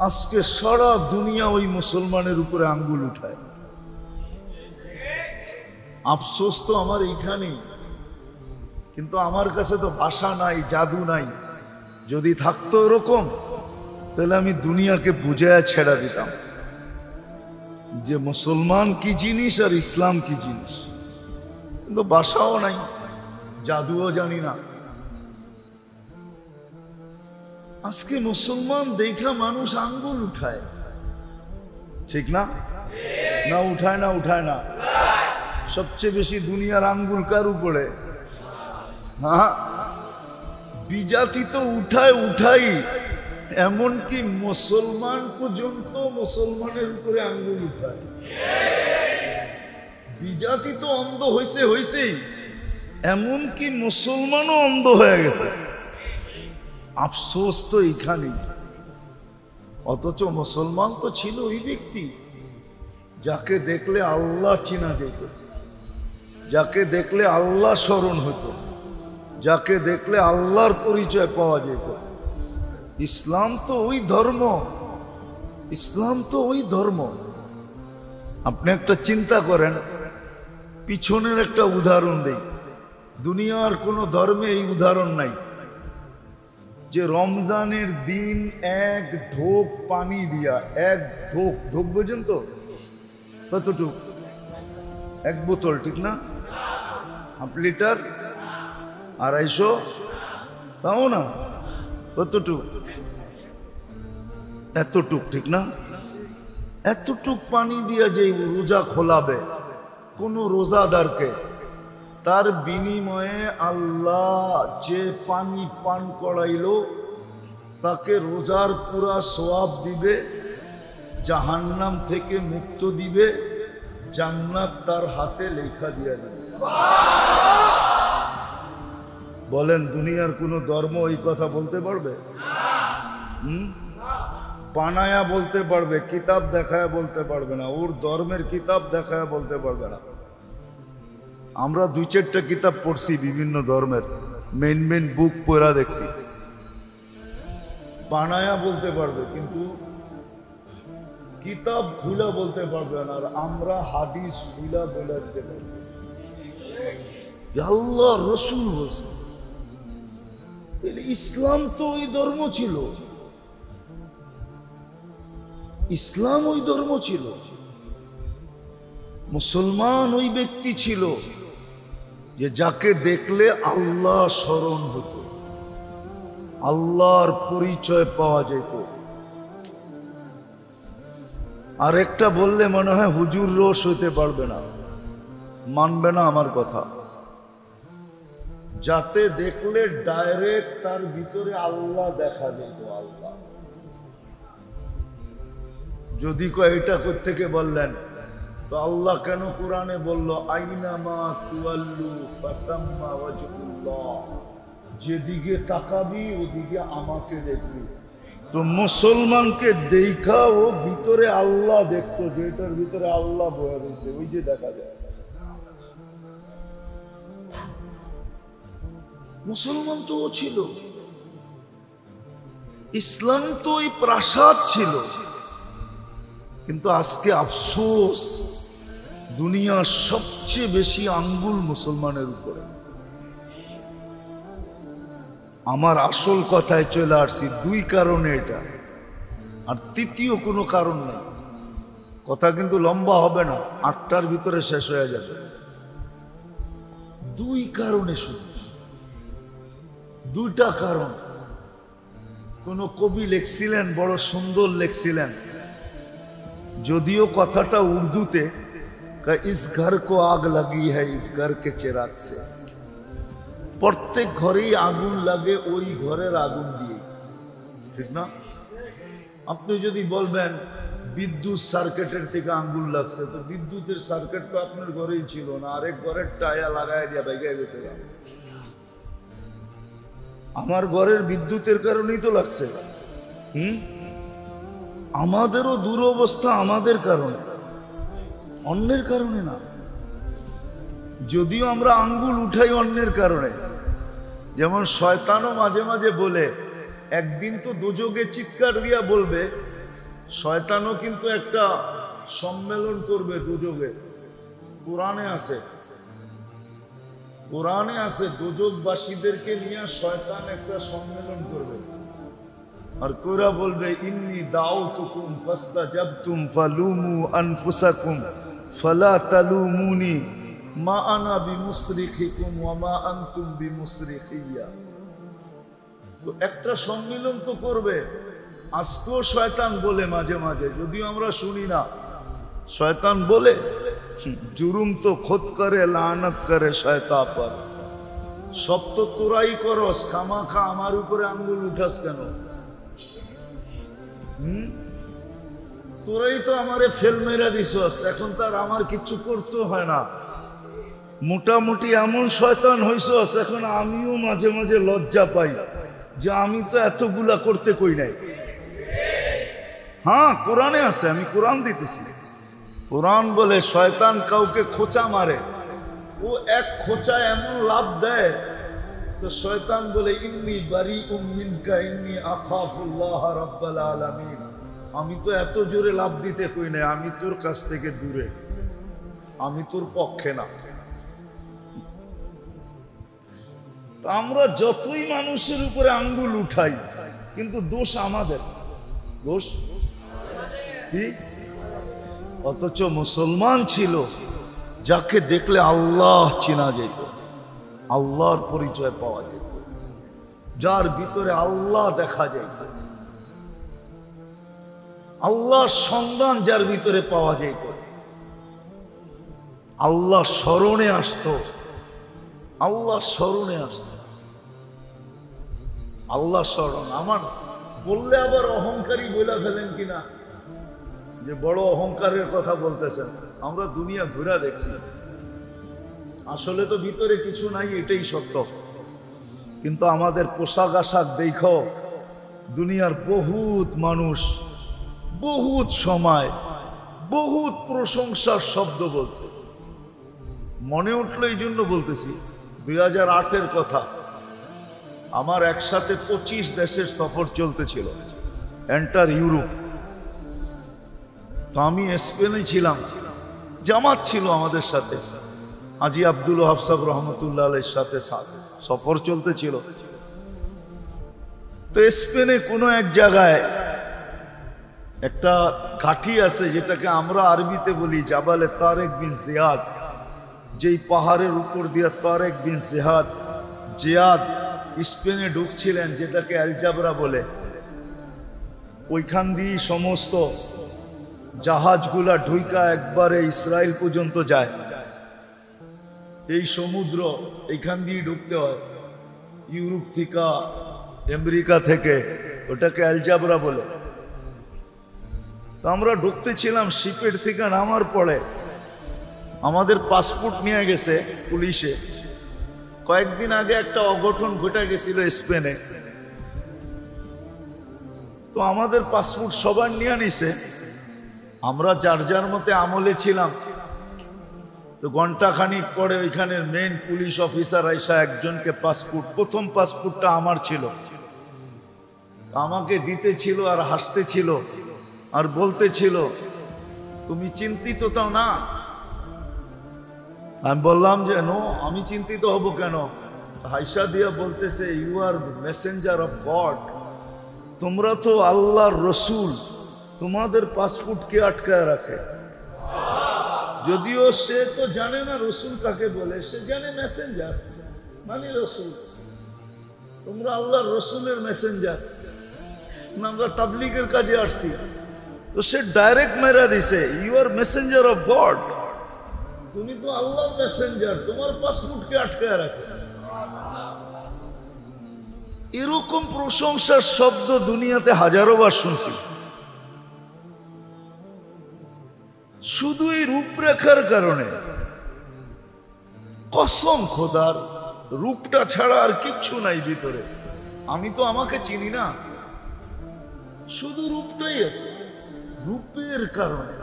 আজকে সারা দুনিয়া ওই মুসলমানের উপরে আঙ্গুল উঠায়। আফসোস তো আমার এইখানেই, কিন্তু আমার কাছে তো ভাষা নাই, জাদু নাই। যদি থাকতো এরকম, তাহলে আমি দুনিয়াকে বুঝায় ছেড়া দিতাম যে মুসলমান কি জিনিস আর ইসলাম কি জিনিস। কিন্তু ভাষাও নাই, জাদুও জানি না। আজকে মুসলমান দেখা মানুষ আঙ্গুল উঠায়, ঠিক না? না উঠায় না? উঠায় না? সবচেয়ে বেশি দুনিয়ার আঙ্গুল কার উপরে? হ্যাঁ, বিজাতি তো উঠায় উঠাই, এমনকি মুসলমান পর্যন্ত মুসলমানের উপরে আঙ্গুল উঠায়। বিজাতি তো অন্ধ হয়েছেই, এমনকি মুসলমানও অন্ধ হয়ে গেছে। আফসোস তো এইখানেই। অথচ মুসলমান তো ছিল ওই ব্যক্তি যাকে দেখলে আল্লাহ চিনা যেত, যাকে দেখলে আল্লাহ স্মরণ হতো, যাকে দেখলে আল্লাহর পরিচয় পাওয়া যেত। ইসলাম তো ওই ধর্ম, ইসলাম তো ওই ধর্ম। আপনি একটা চিন্তা করেন, পিছনের একটা উদাহরণ দেই। দুনিয়ার কোনো ধর্মে এই উদাহরণ নাই যে রমজানের দিন এক ঢোক পানি দিয়া, এক ঢোক, ঢোক বোঝেন তো কতটুক? এক বোতল, ঠিক না? হাফ লিটার, 250, তাও না? কতটুক? এতটুক, ঠিক না? এতটুক পানি দিয়া যে রোজা খোলাবে কোন রোজাদারকে, তার বিনিময়ে আল্লাহ যে পানি পান করাইলো তাকে রোজার পুরা সওয়াব দিবে, জাহান্নাম থেকে মুক্ত দিবে, জান্নাত তার হাতে লেখা দিয়া দিবে। বলেন, দুনিয়ার কোন ধর্ম এই কথা বলতে পারবে? বানায়া বলতে পারবে, কিতাব দেখায় বলতে পারবে না। ওর ধর্মের কিতাব দেখায় বলতে পারবে না। আমরা 2-4টা কিতাব পড়ছি বিভিন্ন ধর্মের, মেন বুক পড়া দেখছি। বানায়া বলতে পারবে, কিন্তু কিতাব খুলা বলতে পারবে না। আর আমরা হাদিস খুলা বলে দিতে পারবো, আল্লাহ রসুল বলছে। ইসলাম তো ওই ধর্ম ছিল, ইসলাম ওই ধর্ম ছিল। মুসলমান ওই ব্যক্তি ছিল যে যাকে দেখলে আল্লাহ স্মরণ হতো, আল্লাহর পরিচয় পাওয়া যেত। আর একটা বললে মনে হয় হুজুর রোষ হইতে পারবে না, মানবে না আমার কথা। যাতে দেখলে ডাইরেক্ট তার ভিতরে আল্লাহ দেখা যেত। আল্লাহ যদি এটা কোত্থেকে বললেন, তো আল্লাহ কেন কোরআনে বলল আইনামা তুয়াল্লু ফাসাম্মা ওয়াজহুল্লাহ, যেদিকে তাকাবি ওদিকে আমাকে দেখবি। তো মুসলমানকে দেখা ও ভিতরে আল্লাহ দেখতো, যেটার ভিতরে আল্লাহ বয়ে রয়েছে, ওই যে দেখা যায়। মুসলমান তো ও ছিল, ইসলাম তো ওই প্রাসাদ ছিল। কিন্তু আজকে আফসোস, দুনিয়ার সবচেয়ে বেশি আঙ্গুল মুসলমানের উপরে। আমার আসল কথায় চলে আসছি, 2 কারণে এটা, আর তৃতীয় কোনো কারণ নেই। কথা কিন্তু লম্বা হবে না, 8টার ভিতরে শেষ হয়ে যাবে। 2 কারণে, শুধু 2টা কারণ। কোন কবি লিখছিলেন, বড় সুন্দর লিখছিলেন, যদিও কথাটা উর্দুতে, ইস ঘর কো আগ লাগি হ্যায় ইস ঘর কে চিরাগ সে। প্রত্যেক ঘরেই আগুন লাগে ওই ঘরের আগুন দিয়ে, ঠিক না? আপনি যদি বলবেন বিদ্যুৎ সার্কিটের থেকে আঙ্গুল লাগছে, তো বিদ্যুতের সার্কিট তো আপনার ঘরেই ছিল না, আরেক ঘরের টায়া লাগাই দিয়া ভেঙে গেছে। আমার ঘরের বিদ্যুতের কারণেই তো লাগছে। আমাদেরও দুরবস্থা আমাদের কারণে, অন্যের কারণে না। যদিও আমরা আঙ্গুল উঠাই অন্যের কারণে। যেমন শয়তানও মাঝে মাঝে বলে, একদিন তো দোজখে চিৎকার দিয়া বলবে শয়তানও কিন্তু একটা সম্মেলন করবে দুযোগে। কোরআনে আছে, কোরআনে আছে দুযোগবাসীদেরকে নিয়ে শয়তান একটা সম্মেলন করবে আর কোরা বলবে ইন্নী দাউতুকুম ফাস্তাজাবতুম ফালুমু আনফুসাকুম ফালা তালুমুনি মা আনা বিমুসরিখিকুম ওয়া মা আনতুম বিমুসরিখিয়া। তো একটা সম্মিলন তো করবে। আজকেও শয়তান বলে মাঝে মাঝে, যদিও আমরা শুনি না, শয়তান বলে জুরুম তো খুদ করে লানত করে শয়তান পর। সব তো তোরাই করস, খামাখা আমার উপরে আঙ্গুল উঠাস কেন? তোরাই তো আমারে ফেল মেরা দিছস, এখন তার আমার কিচ্ছু করতে হয় না। মোটামুটি এমন শয়তান হইছস, এখন আমিও মাঝে মাঝে লজ্জা পাই যে আমি তো এতগুলা করতে কই নাই। হ্যাঁ, কোরআনে আছে, আমি কোরআন দিতেছি। কোরআন বলে শয়তান কাউকে খোঁচা মারে, ও এক খোঁচা এমন লাভ দেয় তো শয়তান বলে ইন্নী বারিউম মিনকা ইন্নী আখাফুল্লাহ রাব্বাল আলামিন। আমি তো এত জোরে লাভ দিতে কই নাই, আমি তোর কাছ থেকে দূরে, আমি তোর পক্ষে না। তা আমরা যতই মানুষের উপরে আঙ্গুল উঠাই, কিন্তু দোষ আমাদের, দোষ কি? অথচ মুসলমান ছিল যাকে দেখলে আল্লাহ চেনা যেত, আল্লাহর পরিচয় পাওয়া যেত, যার ভিতরে আল্লাহ দেখা যেত, আল্লাহর সন্ধান যার ভিতরে পাওয়া যেত, আল্লাহ স্মরণে আসতো, আল্লাহ স্মরণে আসতো। আল্লাহ স্মরণ আমার বললে আবার অহংকারী বইলা ফেলেন কিনা, যে বড় অহংকারের কথা বলতেছেন। আমরা দুনিয়া ঘুরা দেখছি, আসলে তো ভিতরে কিছু নাই, এটাই সত্য। কিন্তু আমাদের পোশাক আশাক দেখো, দুনিয়ার বহুত মানুষ বহুত সময় বহুত প্রশংসার শব্দ বলছে। মনে উঠলো এই জন্য বলতেছি, 2008-এর কথা। আমার একসাথে 25 দেশের সফর চলতেছিল, এন্টার ইউরোপ। তো আমি স্পেনে ছিলাম, জামাত ছিল আমাদের সাথে, আজি আব্দুল ওয়াহাব সাহেব রহমতুল্লাহ আলাইহির সাথে সফর চলতেছিল। তো স্পেনে কোনো এক জায়গায় একটা ঘাঁটি আছে, যেটাকে আমরা আরবিতে বলি জাবালে তারেক বিন জিয়াদ। যেই পাহাড়ের উপর দিয়ে তারেক বিন জিয়াদ স্পেনে ঢুকছিলেন, যেটাকে আলজাবরা বলে, ওইখান দিয়ে সমস্ত জাহাজগুলা ঢুইকা একবারে ইসরায়েল পর্যন্ত যায়। এই সমুদ্র এইখান দিয়ে ঢুকতে হয়, ইউরোপ থেকে, আমেরিকা থেকে, ওটাকে আলজাবরা বলে। তো আমরা ঢুকতেছিলাম, শিপের থেকে নামার পরে আমাদের পাসপোর্ট নিয়ে গেছে পুলিশে। কয়েকদিন আগে একটা অঘটন ঘটে গেছিল স্পেনে, তো আমাদের পাসপোর্ট সবার নিয়ে নিছে। আমরা যার যার মতে আমলে ছিলাম। তো ঘন্টাখানিক পরে ওইখানের মেইন পুলিশ অফিসার আইসা একজনকে পাসপোর্ট, প্রথম পাসপোর্টটা আমার ছিল, আমাকে দিতে ছিল আর হাসতে ছিল আর বলতে ছিল, তুমি চিন্তিত তো না? আমি বললাম যে নো, আমি চিন্তিত হব কেন? হাইসা দিয়া বলতেছে, you are messenger of God, তোমরা তো আল্লাহর রসুল, তোমাদের পাসপোর্ট কে আটকায় রাখে? যদিও সে তো জানে না রসুল কাকে বলে, সে জানে মেসেঞ্জার মানে রসুল। তোমরা আল্লাহর রসুলের মেসেঞ্জার, আমরা তাবলিগের কাজে আসছি। তো সে ডাইরেক্ট মেরা দিছে, you are messenger of God, তুমি তো আল্লাহর মেসেঞ্জার, তোমার পাসপোর্টকে আটকায় রাখে। এরকম প্রশংসার শব্দ দুনিয়াতে হাজারো বার শুনছি। শুধু এই রূপরেখার কারণে, কসম খোদার, রূপটা ছাড়া আর কিচ্ছু নাই ভিতরে। আমি তো আমাকে চিনি না, শুধু রূপটাই আছে। রূপের কারণে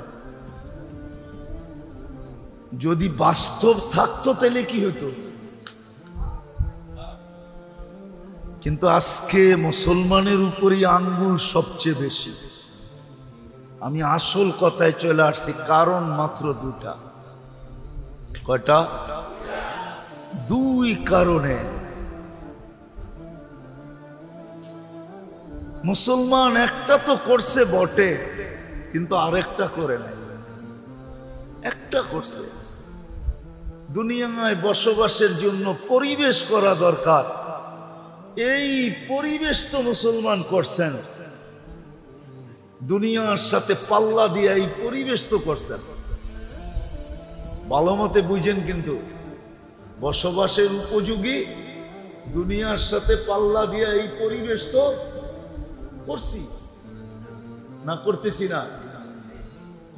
যদি বাস্তব থাকতো তাহলে কি হতো? কিন্তু আজকে মুসলমানের উপরই আঙ্গুল সবচেয়ে বেশি। আমি আসল কথায় চলে আসছি, কারণ মাত্র দুটা। কয়টা? দুই কারণে মুসলমান একটা তো করছে বটে, কিন্তু আরেকটা করে নাই। একটা করছে, দুনিয়ায় বসবাসের জন্য পরিবেশ করা দরকার। এই পরিবেশ তো মুসলমান করছেন, দুনিয়ার সাথে পাল্লা দিয়ে এই পরিবেশ তো করছেন। ভালো মতে বুঝেন, কিন্তু বসবাসের উপযোগী দুনিয়ার সাথে পাল্লা দিয়ে এই পরিবেশ তো করছি না, করতেছি না?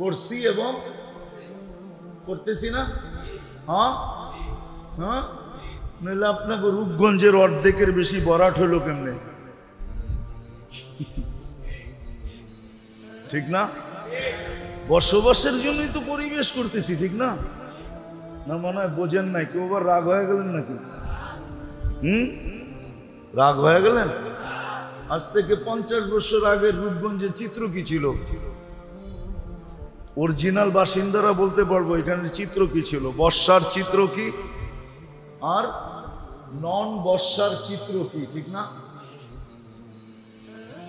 করছি এবং করতেছি না? হ্যাঁ হ্যাঁ, নইলে আপনাকে রূপগঞ্জের অর্ধেকের বেশি বরাট হলো কেমনে? ঠিক না? বসবাসের জন্যই তো পরিবেশ করতেছি, ঠিক না? না মনে হয় বোঝেন নাই? কেউ আবার রাগ হয়ে গেলেন নাকি? রাগ হয়ে গেলেন? আজ থেকে 50 বছর আগের রূপগঞ্জের চিত্র কি ছিল? অরিজিনাল বাসিন্দারা বলতে পারবো এখানে চিত্র কি ছিল। বর্ষার চিত্র কি আর নন বর্ষার চিত্র কি, ঠিক না?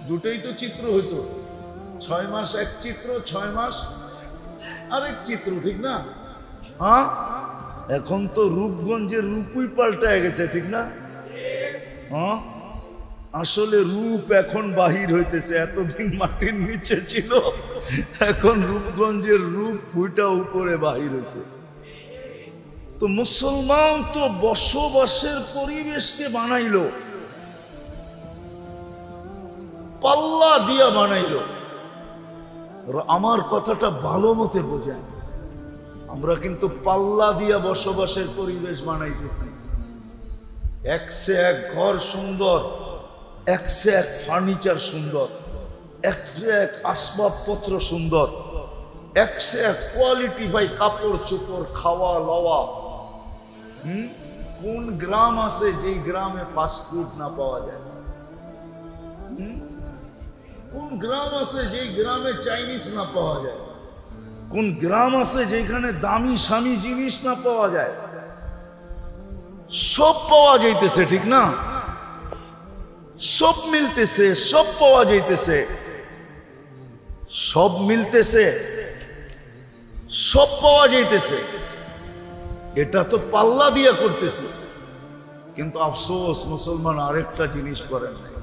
দুটোই তো চিত্র হইতো। 6 মাস এক চিত্র, 6 মাস আরেক চিত্র, ঠিক না? হ্যাঁ, এখন তো রূপগঞ্জের রূপই পাল্টায় গেছে, ঠিক না? হ্যাঁ, আসলে রূপ এখন বাহির হইতেছে। এতদিন মাটির নিচে ছিল, এখন রূপগঞ্জের রূপ ফুইটা উপরে বাহির হয়েছে। তো মুসলমান তো বসবাসের পরিবেশকে বানাইলো, পাল্লা দিয়া বানাইলো। আমার কথাটা ভালো মতে বোঝেন, আমরা কিন্তু পাল্লা দিয়া বসবাসের পরিবেশ বানাইতেছি। একসে এক ঘর সুন্দর, একসে এক ফার্নিচার সুন্দর, একসে এক আসবাবপত্র সুন্দর, একসে এক কোয়ালিটি ভাই কাপড় চোপড়, খাওয়া লওয়া। কোন গ্রাম আছে যেই গ্রামে ফাস্টফুড না পাওয়া যায়? কোন গ্রাম আছে যেই গ্রামে চাইনিজ না পাওয়া যায়? কোন গ্রাম আছে যেখানে দামি স্বামী জিনিস না পাওয়া যায়? সব পাওয়া যাইতেছে, ঠিক না? সব মিলতেছে, সব পাওয়া যাইতেছে, সব মিলতেছে, সব পাওয়া যাইতেছে। এটা তো পাল্লা দিয়া করতেছে। কিন্তু আফসোস, মুসলমান আরেকটা জিনিস করেন নাই।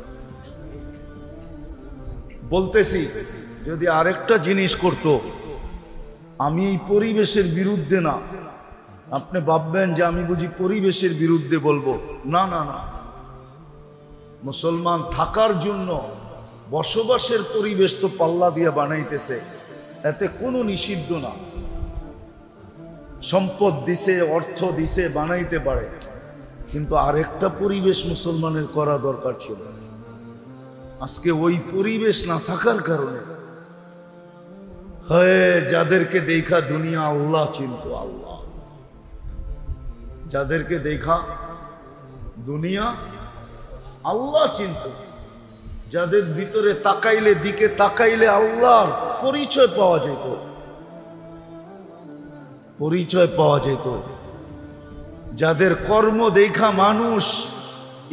বলতেছি, যদি আরেকটা জিনিস করত, আমি এই পরিবেশের বিরুদ্ধে না। আপনি ভাববেন যে আমি বুঝি পরিবেশের বিরুদ্ধে বলবো। না না না, মুসলমান থাকার জন্য বসবাসের পরিবেশ তো পাল্লা দিয়ে বানাইতেছে, এতে কোনো নিষিদ্ধ না। সম্পদ দিছে, অর্থ দিছে, বানাইতে পারে, কিন্তু আরেকটা পরিবেশ মুসলমানের করা দরকার ছিল। আজকে ওই পরিবেশ না থাকার কারণে যাদেরকে দেখা দুনিয়া আল্লাহ চিনত, আল্লাহ যাদেরকে দেখা দুনিয়া আল্লাহ চিনত, যাদের ভিতরে তাকাইলে, দিকে তাকাইলে আল্লাহর পরিচয় পাওয়া যেত, পরিচয় পাওয়া যেত, যাদের কর্ম দেখা মানুষ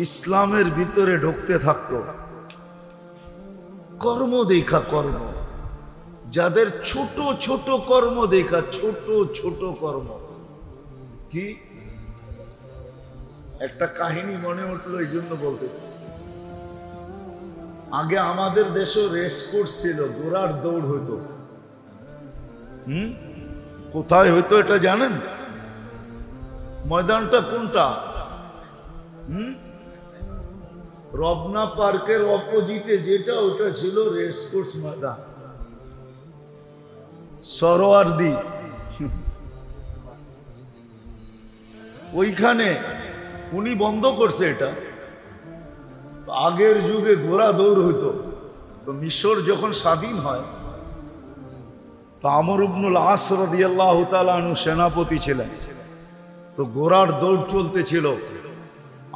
ইসলামের ভিতরে ঢুকতে থাকতো, কর্ম দেখা, কর্ম, যাদের ছোট ছোট কর্ম দেখা, ছোট ছোট কর্ম। কি একটা কাহিনী মনে উঠলো, এই জন্য বলতেছি। আগে আমাদের দেশে রেসকোর্স ছিল, ঘোড়ার দৌড় হইতো। কোথায় হইতো এটা জানেন? ময়দানটা কোনটা? রবনা পার্কের অপোজিটে যেটা, ওটা ছিল রেসকোর্স ময়দান, সরোয়ার্দি। ওইখানে উনি বন্ধ করছে এটা। আগের যুগে ঘোড়া দৌড় হইতো। তো মিশর যখন স্বাধীন হয়, তো আমর ইবনুল আস রাদিয়াল্লাহু তাআলা আনহু সেনাপতি ছিলেন। তো ঘোড়ার দৌড় চলতেছিল।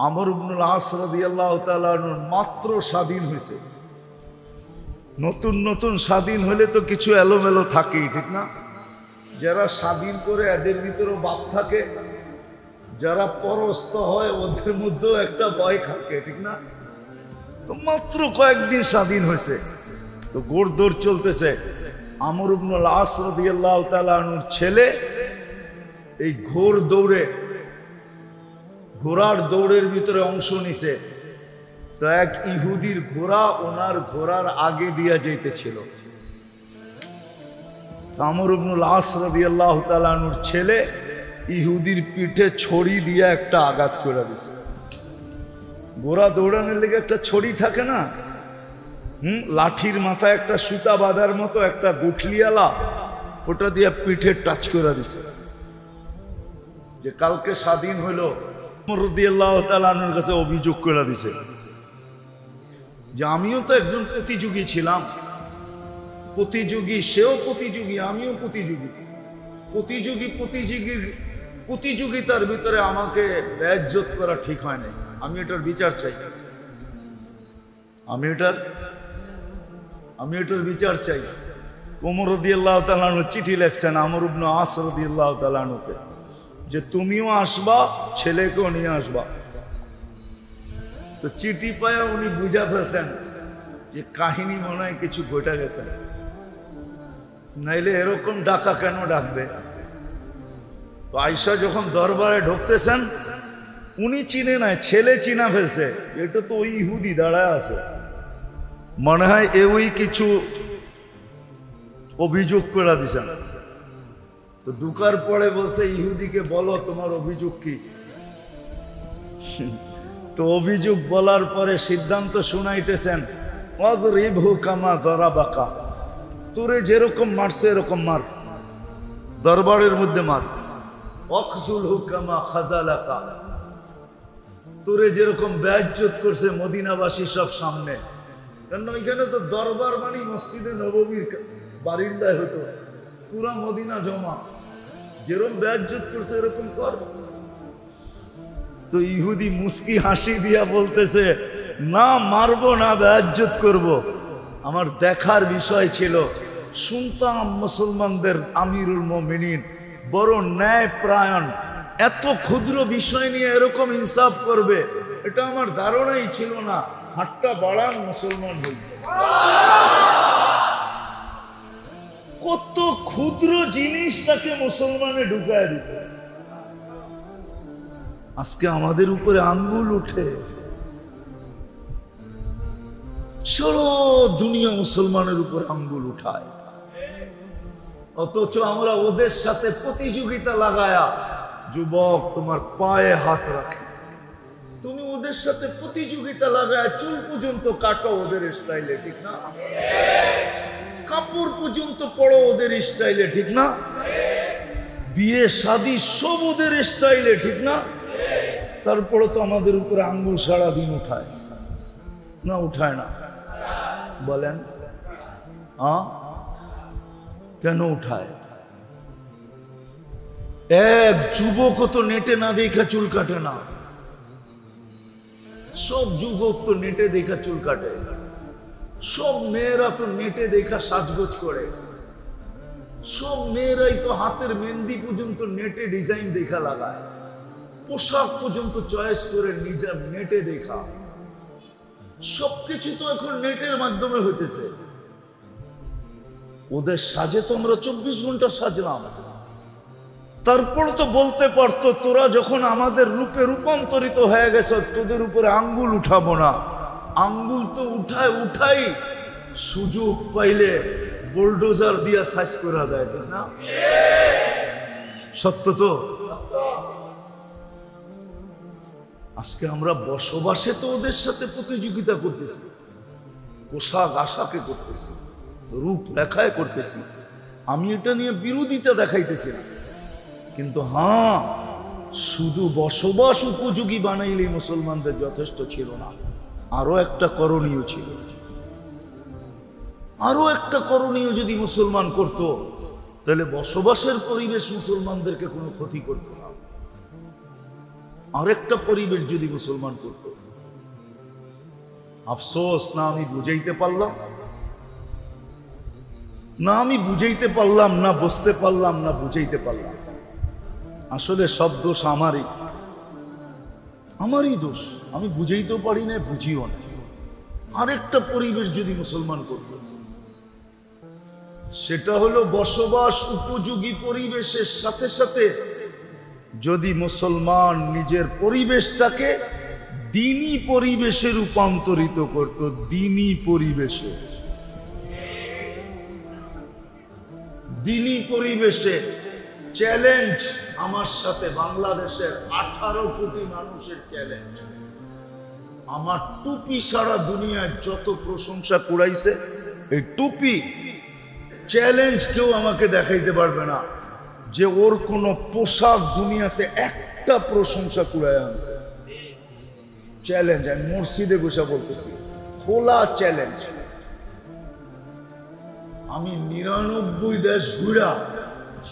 আমর ইবনুল আস রাদিয়াল্লাহু তাআলা আনহু মাত্র স্বাধীন হয়েছে, নতুন নতুন স্বাধীন হলে তো কিছু এলোমেলো থাকেই, ঠিক না? যারা স্বাধীন করে এদের ভিতরেও বাপ থাকে, যারা পরস্ত হয় ওদের মধ্যেও একটা ভয় থাকে, ঠিক না? তো মাত্র কয়েকদিন স্বাধীন হয়েছে, তো গোড়দৌড় চলতেছে। আমর ইবনুল আস রাদিয়াল্লাহু তাআলা আনহুর ছেলে এই ঘোড়ার দৌড়ের ভিতরে অংশ নিছে। তো এক ইহুদির ঘোড়া ওনার ঘোড়ার আগে দিয়া যেতেছিল। আমর ইবনুল আস রাদিয়াল্লাহু তাআলা আনহুর ছেলে ইহুদির পিঠে ছড়ি দিয়ে একটা আঘাত করে দিছে। ঘোড়া দৌড়ানোর লেগে একটা ছড়ি থাকে না, লাঠির মাথায় একটা সুতা বাঁধার মতো একটা গুঠলিয়ালা, ওটা দিয়ে পিঠে টাচ করে দিছে। যে কালকে স্বাধীন হইলো, ওমর রাদিয়াল্লাহু তাআলা আনহুর কাছে অভিযোগ করে দিছে যে আমিও তো একজন প্রতিযোগী ছিলাম, প্রতিযোগী সেও প্রতিযোগী, আমিও প্রতিযোগী। প্রতিযোগিতার ভিতরে আমাকে বেইজ্জত করা ঠিক হয় না। আমি এটার বিচার চাই, আমি এটার বিচার চাই। ওমর রাদিয়াল্লাহু তাআলা আনহু চিঠি লিখছেন আমর ইবনে আস রাদিয়াল্লাহু তাআলা আনহুকে যে তুমিও আসবা, ছেলেকেও নিয়ে আসবা। তো চিঠি পায়া উনি বুঝা ফেলছেন যে কাহিনী মনে হয় কিছু ঘটে গেছে, নাইলে এরকম ডাকা কেন ডাকবে। তো আয়েশা যখন দরবারে ঢুকতেছেন, উনি চিনে নাই, ছেলে চিনা ফেলছে, এটা তো ওই ইহুদি দাঁড়ায় আছে, মনে হয় ওই কিছু অভিযোগ করে দিছেন। তো ঢুকার পরে বলছে ইহুদিকে বলো তোমার অভিযোগ কি। তো অভিযোগ বলার পরে সিদ্ধান্ত শুনাইতেছেন, ওয়াদরিবহু কামা দরাবাকা, তোরে যেরকম মারছে এরকম মার, দরবারের মধ্যে মার। ওয়াখজুলহু কামা খাযালাকা, তোরে যেরকম বেইজ্জত করছে মদিনাবাসী সব সামনে, কারণ ওইখানে তো দরবার মানে মসজিদে নববীর বারিন্দায় হতো, পুরা মদিনা জমা, যেরকম বেইজ্জত করছে এরকম কর। তো ইহুদি মুস্কি হাসি দিয়া বলতেছে, না মারবো না, বেইজ্জত করব। আমার দেখার বিষয় ছিল, শুনতাম মুসলমানদের আমিরুল মুমিনিন বড় ন্যায় প্রায়ণ, এত ক্ষুদ্র বিষয় নিয়ে এরকম ইনসাফ করবে, এটা আমার ধারণাই ছিল না। হাতটা বাড়ান, মুসলমান হইল। কত ক্ষুদ্র জিনিস তাকে মুসলমানে ঢুকায় দিছে। আজকে আমাদের উপরে আঙ্গুল উঠে, সারা দুনিয়া মুসলমানের উপর আঙ্গুল উঠায়, অথচ আমরা ওদের সাথে প্রতিযোগিতা লাগায়া, যুবক তোমার পায়ে হাত রাখে, তুমি ওদের সাথে প্রতিযোগিতা লাগায় চুল পর্যন্ত কাটো ওদের স্টাইলে, ঠিক না? কাপড় পর্যন্ত পড়ো ওদের স্টাইলে, ঠিক না? বিয়ে শাদী সব ওদের স্টাইলে, ঠিক না? তারপরে তো আমাদের উপরে আঙ্গুল সারাদিন উঠায় না, উঠায় না? বলেন কেন উঠায়? এক যুবক তো নেটে না দেখা চুল কাটে না, সব যুবক তো নেটে দেখা চুল কাটে, সব মেয়েরা তো নেটে দেখা সাজগোজ করে, সব মেয়েরাই তো হাতের মেহেন্দি পর্যন্ত নেটে ডিজাইন দেখা লাগায়, পোশাক পর্যন্ত চয়েস করে নিজের নেটে দেখা, সবকিছু তো এখন নেটের মাধ্যমে হইতেছে। ওদের সাজে তো আমরা 24 ঘন্টা সাজলাম, তারপর তো বলতে পারতো তোরা যখন আমাদের রূপে রূপান্তরিত হয়ে গেছে তোদের উপরে আঙ্গুল উঠাবো না। আঙ্গুল তো উঠাই সুযোগ পাইলে বুলডোজার দিয়া সাইজ করা যায়, তাই না? সত্য তো। আজকে আমরা বসবাসে তো ওদের সাথে প্রতিযোগিতা করতেছি, পোশাক আশাকে করতেছি, রূপ রেখায় করতেছি। আমি এটা নিয়ে বিরোধিতা দেখাইতেছি না, কিন্তু হ্যাঁ, শুধু বসবাস উপযোগী বানাইলেই মুসলমানদের যথেষ্ট ছিল না, আরো একটা করণীয় ছিল। আরো একটা করণীয় যদি মুসলমান করত, তাহলে বসবাসের পরিবেশ মুসলমানদেরকে কোনো ক্ষতি করত না। আরেকটা পরিবেশ যদি মুসলমান করত, আফসোস না আমি বুঝাইতে পারলাম। না আমি বুঝাইতে পারলাম না, বুঝতে পারলাম না, বুঝাইতে পারলাম। আসলে সব দোষ আমারই দোষ। আমি বুঝাইতেও পারি না, বুঝিও না। আরেকটা পরিবেশ যদি মুসলমান করত, সেটা হলো বসবাস উপযোগী পরিবেশের সাথে সাথে যদি মুসলমান নিজের পরিবেশটাকে দ্বীনি পরিবেশে রূপান্তরিত করত। দ্বীনি পরিবেশে, দ্বীনি পরিবেশে চ্যালেঞ্জ আমার সাথে বাংলাদেশের 18 কোটি মানুষের চ্যালেঞ্জ। আমার টুপি সারা দুনিয়ায় যত প্রশংসা কুড়াইছে, এই টুপি চ্যালেঞ্জ কেউ আমাকে দেখাইতে পারবে না যে ওর কোন পোশাক দুনিয়াতে একটা প্রশংসা কুড়ায় আনছে। চ্যালেঞ্জ, আমি মসজিদে বসে বলতেছি, খোলা চ্যালেঞ্জ। আমি 99 দেশ ঘুরা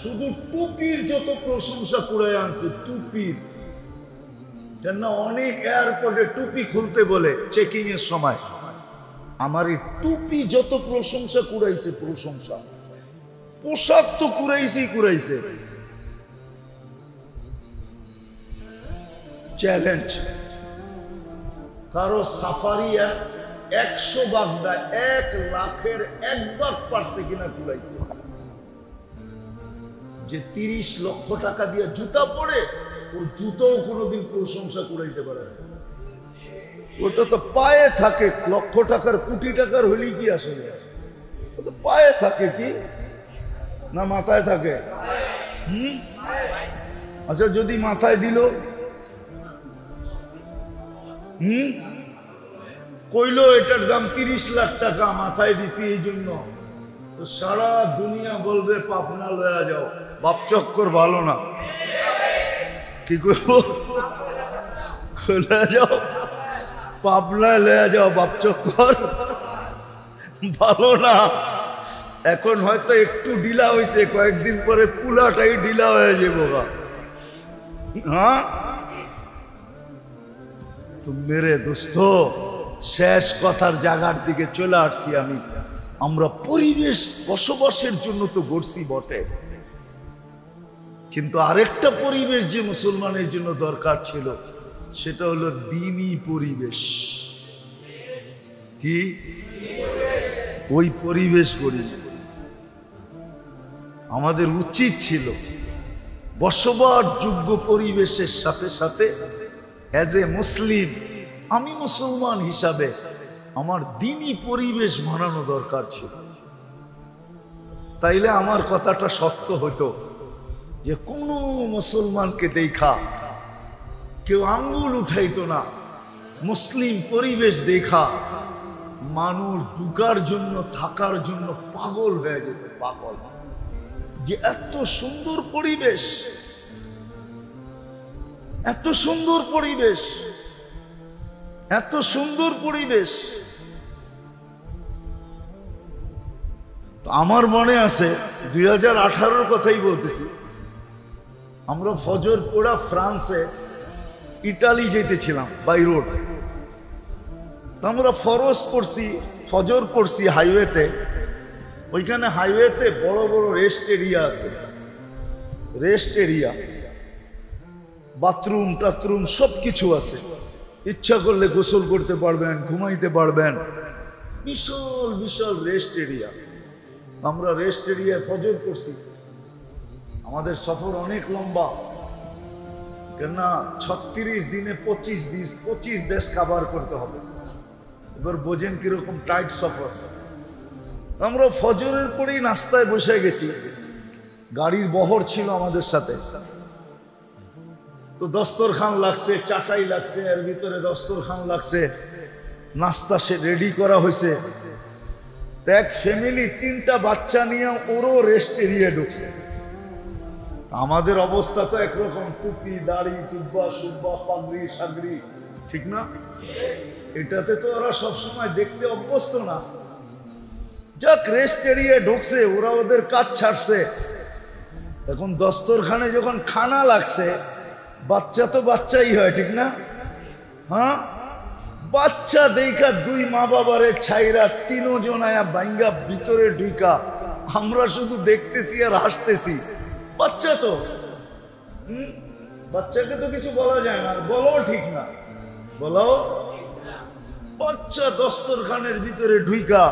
শুধু টুপির যত প্রশংসা কুড়ায় আনছে, টুপির। কেন অনেক এয়ারপোর্টে টুপি খুলতে বলে চেকিং এর সময়, আমার এই টুপি যত প্রশংসা কুড়াইছে, প্রশংসা। পোশাক তো কুড়াইছে। চ্যালেঞ্জ কারো সাফারি 100 ভাগটা 1 লাখের 1 ভাগ পারছে কিনা কুড়াইতে। যে 30 লক্ষ টাকা দিয়ে জুতা পরে, ওর জুতোও কোনোদিন প্রশংসা কুড়াইতে পারে না। ওটা তো পায়ে থাকে। লক্ষ টাকার, কোটি টাকার হলেই কি আসলে পায়ে থাকে কি না মাথায় থাকে? আচ্ছা, যদি মাথায় দিল, কইলো এটার দাম 30 লাখ টাকা, মাথায় দিছি এই জন্য, তো সারা দুনিয়া বলবে পাবনা লয়া যাও। বাপ চক্কর ভালো না, কি করবো? লয়া যাও, পাবনায় লয়া যাও, বাপ চক্কর ভালো না। এখন হয়তো একটু ঢিলা হয়েছে, কয়েকদিন পরে পুলাটাই ঢিলা হয়ে যাবো। হ্যাঁ তো মেরে দোস্ত, শেষ কথার জায়গার দিকে চলে আসছি আমি। আমরা পরিবেশ বসবাসের জন্য তো গড়ছি বটে, কিন্তু আরেকটা পরিবেশ যে মুসলমানের জন্য দরকার ছিল, সেটা হলো দ্বীনি পরিবেশ। কি ওই পরিবেশ গড়ি। আমাদের উচিত ছিল বসবাসযোগ্য পরিবেশের সাথে সাথে অ্যাজ এ মুসলিম, আমি মুসলমান হিসাবে আমার দ্বীনি পরিবেশ বানানো দরকার ছিল। তাইলে আমার কথাটা সত্য হতো যে কোনো মুসলমানকে দেখা কেউ আঙ্গুল উঠাইতো না। মুসলিম পরিবেশ দেখা মানুষ ঢুকার জন্য, থাকার জন্য পাগল হয়ে যেত। পাগল যে এত সুন্দর পরিবেশ, এত সুন্দর পরিবেশ, এত সুন্দর পরিবেশ। আমার মনে আছে 2018 কথাই বলতেছি, আমরা ফজর পড়া ফ্রান্সে ইটালি যেতেছিলাম বাই রোড। আমরা ফরজ পড়ছি, ফজর পড়ছি হাইওয়েতে। ওইখানে হাইওয়েতে বড় বড় রেস্ট এরিয়া আছে, রেস্ট এরিয়া, বাথরুম টাথরুম সব কিছু আছে। ইচ্ছা করলে গোসল করতে পারবেন, ঘুমাইতে পারবেন, বিশাল বিশাল রেস্ট এরিয়া। আমরা রেস্ট এরিয়ায় ফজর করছি। আমাদের সফর অনেক লম্বা, কেননা 36 দিনে 25 দেশ কাভার করতে হবে। এবার বোঝেন কিরকম টাইট সফর। আমরা ফজরের পরেই নাস্তায় বসে গেছি, গাড়ির বহর ছিল আমাদের সাথে। তো দস্তরখান লাগছে, চাটাই লাগছে, এর ভিতরে দস্তরখান লাগছে, নাস্তা সে রেডি করা হয়েছে। এক ফ্যামিলি 3টা বাচ্চা নিয়ে ওরও রেস্ট এরিয়া ঢুকছে। আমাদের অবস্থা তো একরকম, টুপি দাড়ি জুব্বা সুব্বা পাগড়ি সাগড়ি, ঠিক না? এটাতে তো ওরা সবসময় দেখতে অভ্যস্ত না। যাক, রেস্ট এরিয়া ঢুকছে, ওরা ওদের কাজ ছাড়ছে। এখন দস্তরখানে যখন খানা লাগছে, বাচ্চা তো বাচ্চাই হয়, ঠিক না? হ্যাঁ, বাচ্চা দেখা 2 মা বাবারে ছাইরা 3 জন আয়া বাইঙ্গা ভিতরে ঢুকা আমরা শুধু দেখতেছি আর হাসতেছি। বাচ্চা তো, বাচ্চাকে তো কিছু বলা যায় না, বলাও ঠিক না, বলাও। বাচ্চা দস্তরখানের ভিতরে ঢুইকা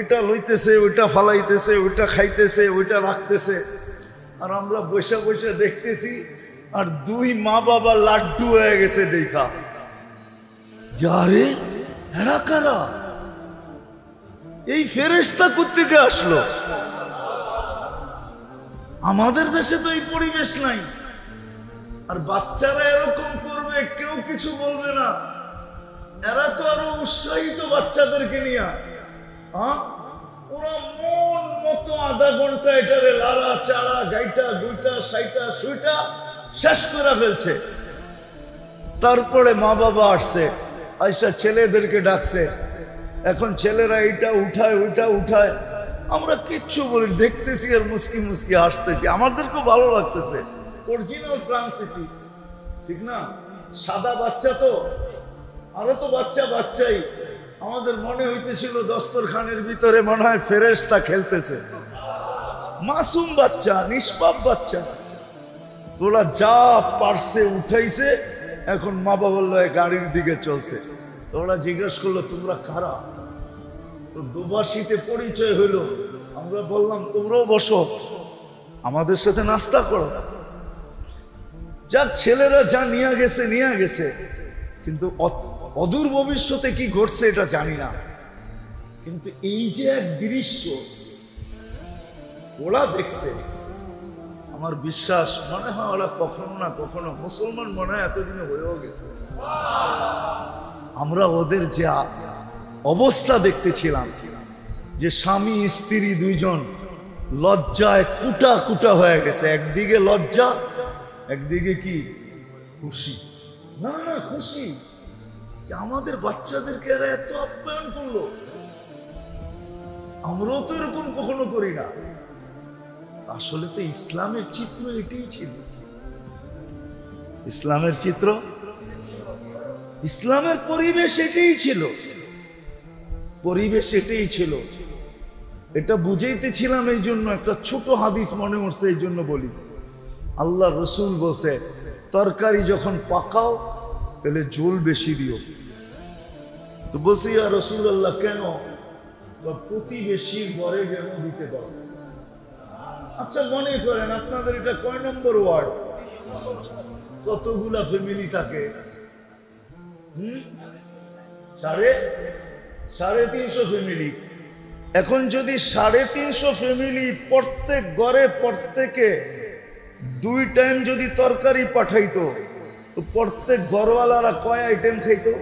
এটা লইতেছে, ওইটা ফালাইতেছে, ওইটা খাইতেছে, ওইটা রাখতেছে, আর আমরা বসে বসে দেখতেছি। আর দুই মা বাবা লাড্ডু হয়ে গেছে দেখা, যারে এরা কারা, এই ফেরেশতা কোত্থেকে আসলো? আমাদের দেশে তো এই পরিবেশ নাই। আর বাচ্চারা এরকম করবে, কেউ কিছু বলবে না। এরা তো আরো উৎসাহিত বাচ্চাদেরকে নিয়ে, ওরা মন মতো আধা ঘন্টা এটারে লাড়া চাড়া গাইটা গুইটা সাইটা সুইটা শেষ করে ফেলছে। তারপরে মা বাবা আসছে, আইসা ছেলেদেরকে ডাকছে। এখন ছেলেরা এটা উঠায় ওইটা উঠায়, আমরা কিচ্ছু বলি, দেখতেছি আর মুস্কি মুস্কি হাসতেছি। আমাদেরকেও ভালো লাগতেছে, অরিজিনাল ফ্রান্সিসি, ঠিক না? সাদা বাচ্চা তো, আরো তো বাচ্চা বাচ্চাই। আমাদের মনে হইতেছিল দস্তরখানের ভিতরে মনে হয় ফেরেশতা খেলতেছে। মাসুম বাচ্চা, নিষ্পাপ বাচ্চা, তোরা যা পারছে উঠাইছে। এখন মা বাবা গাড়ির দিকে চলছে। তোরা জিজ্ঞেস করলো তোমরা কারা? তো দুবাসীতে পরিচয় হইল। আমরা বললাম তোমরাও বসো, আমাদের সাথে নাস্তা করো। যাক, ছেলেরা যা নিয়ে গেছে নিয়ে গেছে, কিন্তু অদূর ভবিষ্যতে কি ঘটছে এটা জানি না। কিন্তু এই যে এক দৃশ্য ওরা দেখছে, আমার বিশ্বাস মনে হয় ওরা কখনো না কখনো মুসলমান মনে হয় এতদিনে হয়েও গেছে। আমরা ওদের যে অবস্থা দেখতেছিলাম, যে স্বামী স্ত্রী দুইজন লজ্জায় কুটা কুটা হয়ে গেছে। একদিকে লজ্জা, একদিকে কি খুশি। না না, খুশি আমাদের বাচ্চাদেরকে এরা এত আপ্যায়ন করলো, আমরাও তো এরকম কখনো করি না। আসলে তো ইসলামের চিত্র এটাই ছিল। ইসলামের চিত্র, ইসলামের পরিবেশ এটাই ছিল, পরিবেশ এটাই ছিল। এটা বুঝাইতেছিলাম এই জন্য, একটা ছোট হাদিস মনে উঠছে এই জন্য বলি। আল্লাহ রসুল বলছে, তরকারি যখন পাকাও তাহলে ঝোল বেশি দিও। তো বলছি ইয়া রাসূলুল্লাহ কেন? প্রতিবেশীর ঘরে যেন দিতে পারো। আচ্ছা মনে করেন আপনাদের এটা কয় নম্বর ওয়ার্ড? কতগুলা ফ্যামিলি থাকে? 350 ফ্যামিলি। এখন যদি 350 ফ্যামিলি প্রত্যেক ঘরে প্রত্যেকে 2 টাইম যদি তরকারি পাঠাইতো, তো প্রত্যেক ঘরওয়ালারা কয় আইটেম খাইতো?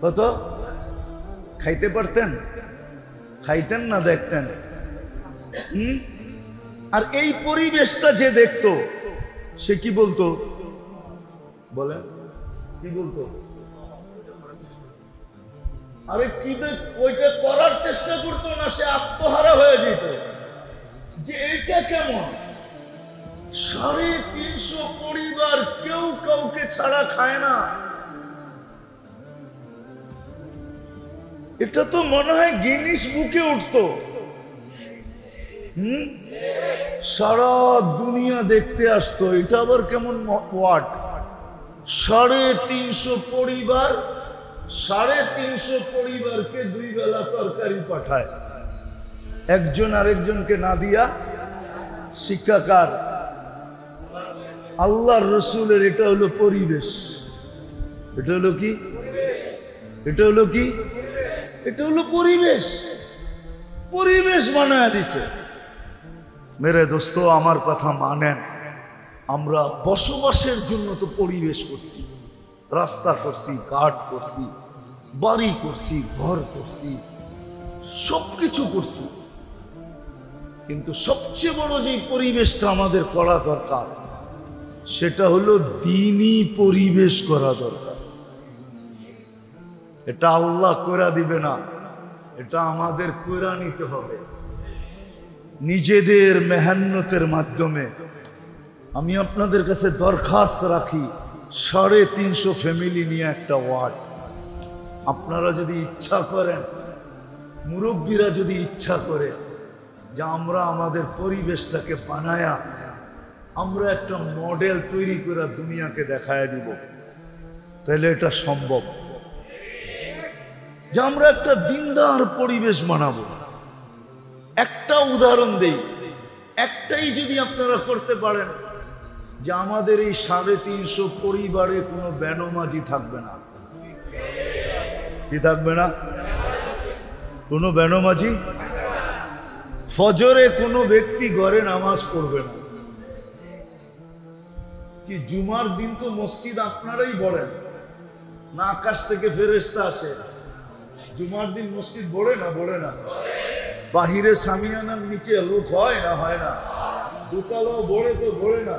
কত খাইতে পারতেন? খাইতেন না, দেখতেন। আর এই পরিবেশটা যে দেখতো সে কি বলতো? বলেন কি বলতো? আরে কি ওইটা করার চেষ্টা করতো না, সে আত্মহারা হয়ে যেত যে এইটা কেমন? 350 পরিবার কেউ কাউকে ছাড়া খায় না। এটা তো মনে হয় গিনিস বুকে উঠতো। সারা দুনিয়া দেখতে আসতো। এটা আবার কেমন ওয়ার্ড? 350 পরিবার, 350 পরিবারকে 2 বেলা তরকারি পাঠায়, একজন আরেকজনকে না দিয়া। শিক্ষাকার আল্লাহর রসুলের। এটা হলো পরিবেশ। এটা হলো কি? এটা হলো কি? এটা হলো পরিবেশ। পরিবেশ বানায় দিছে। মেরে দোস্ত, আমার কথা মানেন। আমরা বসবাসের জন্য তো পরিবেশ করছি, রাস্তা করছি, ঘাট করছি, বাড়ি করছি, ঘর করছি, সবকিছু করছি। কিন্তু সবচেয়ে বড় যে পরিবেশটা আমাদের করা দরকার, সেটা হলো দ্বীনি পরিবেশ করা দরকার। এটা আল্লাহ কইরা দিবে না, এটা আমাদের কইরা নিতে হবে নিজেদের মেহনতের মাধ্যমে। আমি আপনাদের কাছে দরখাস্ত রাখি, 350 ফ্যামিলি নিয়ে একটা ওয়ার্ড। আপনারা যদি ইচ্ছা করেন মুরব্বীরা যদি ইচ্ছা করে যে আমরা আমাদের পরিবেশটাকে বানায়া আমরা একটা মডেল তৈরি করে দুনিয়াকে দেখায় দিব, তাহলে এটা সম্ভব যে আমরা একটা দিনদার পরিবেশ বানাবো। একটা উদাহরণ দেই, একটাই যদি আপনারা করতে পারেন যে আমাদের এই 350 পরিবারে কোনো বেনমাজি থাকবে না। কি থাকবে না? কোনো বেনমাজি। ফজরে কোনো ব্যক্তি ঘরে নামাজ পড়বে না। কি জুমার দিন তো মসজিদ আপনারাই বলেন না, আকাশ থেকে ফেরেশতা আসে? জুমার দিন মসজিদ বড়ে না? বড়ে না? বাহিরে সামিয়ানার নিচে লোক হয় না? হয় না? দোতলাও বড়ে তো বড়ে না?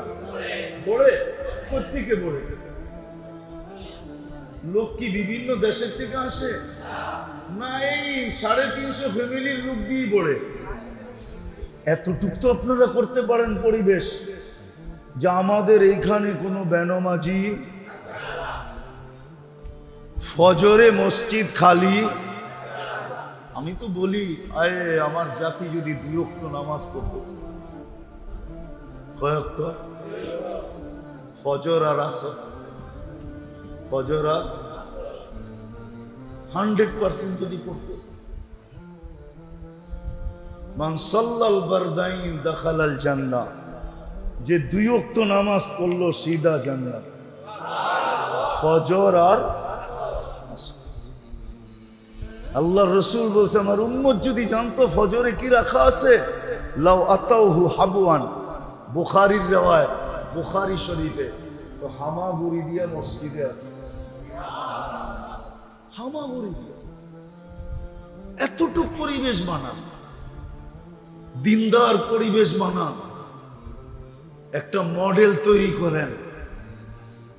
বড়ে। কোত্থেকে বড়ে? লোক কি বিভিন্ন দেশের থেকে আসে না? এই 350 ফ্যামিলির লোক দিয়ে বড়ে। এতটুক তো আপনারা করতে পারেন পরিবেশ যে আমাদের এইখানে কোনো বেনমাজি, ফজরে মসজিদ খালি। আমি তো বলি আয়ে আমার জাতি যদি 2 ওয়াক্ত নামাজ পড়তো, কয় ওয়াক্ত? ফজর আর আসর, ফজর আর 100% যদি পড়তো। মান সাল্লাল বারদাইন দাখালাল জান্নাহ, যে 2 ওয়াক্ত নামাজ পড়লো সিধা জান্নাত। ফজর আর আল্লাহর রাসূল বলছে আমার উম্মত যদি জানতো ফজরে কি রাখা আছে, লাউ আতাউহু হাবওয়ান, বুখারীর riwayat, বুখারী শরীফে, তো হামাগুড়ি দিয়ে মসজিদে আসে। হামাগুড়ি দিয়ে এতটুকু পরিবেশ বানা, দিনদার পরিবেশ বানা, একটা মডেল তৈরি করেন,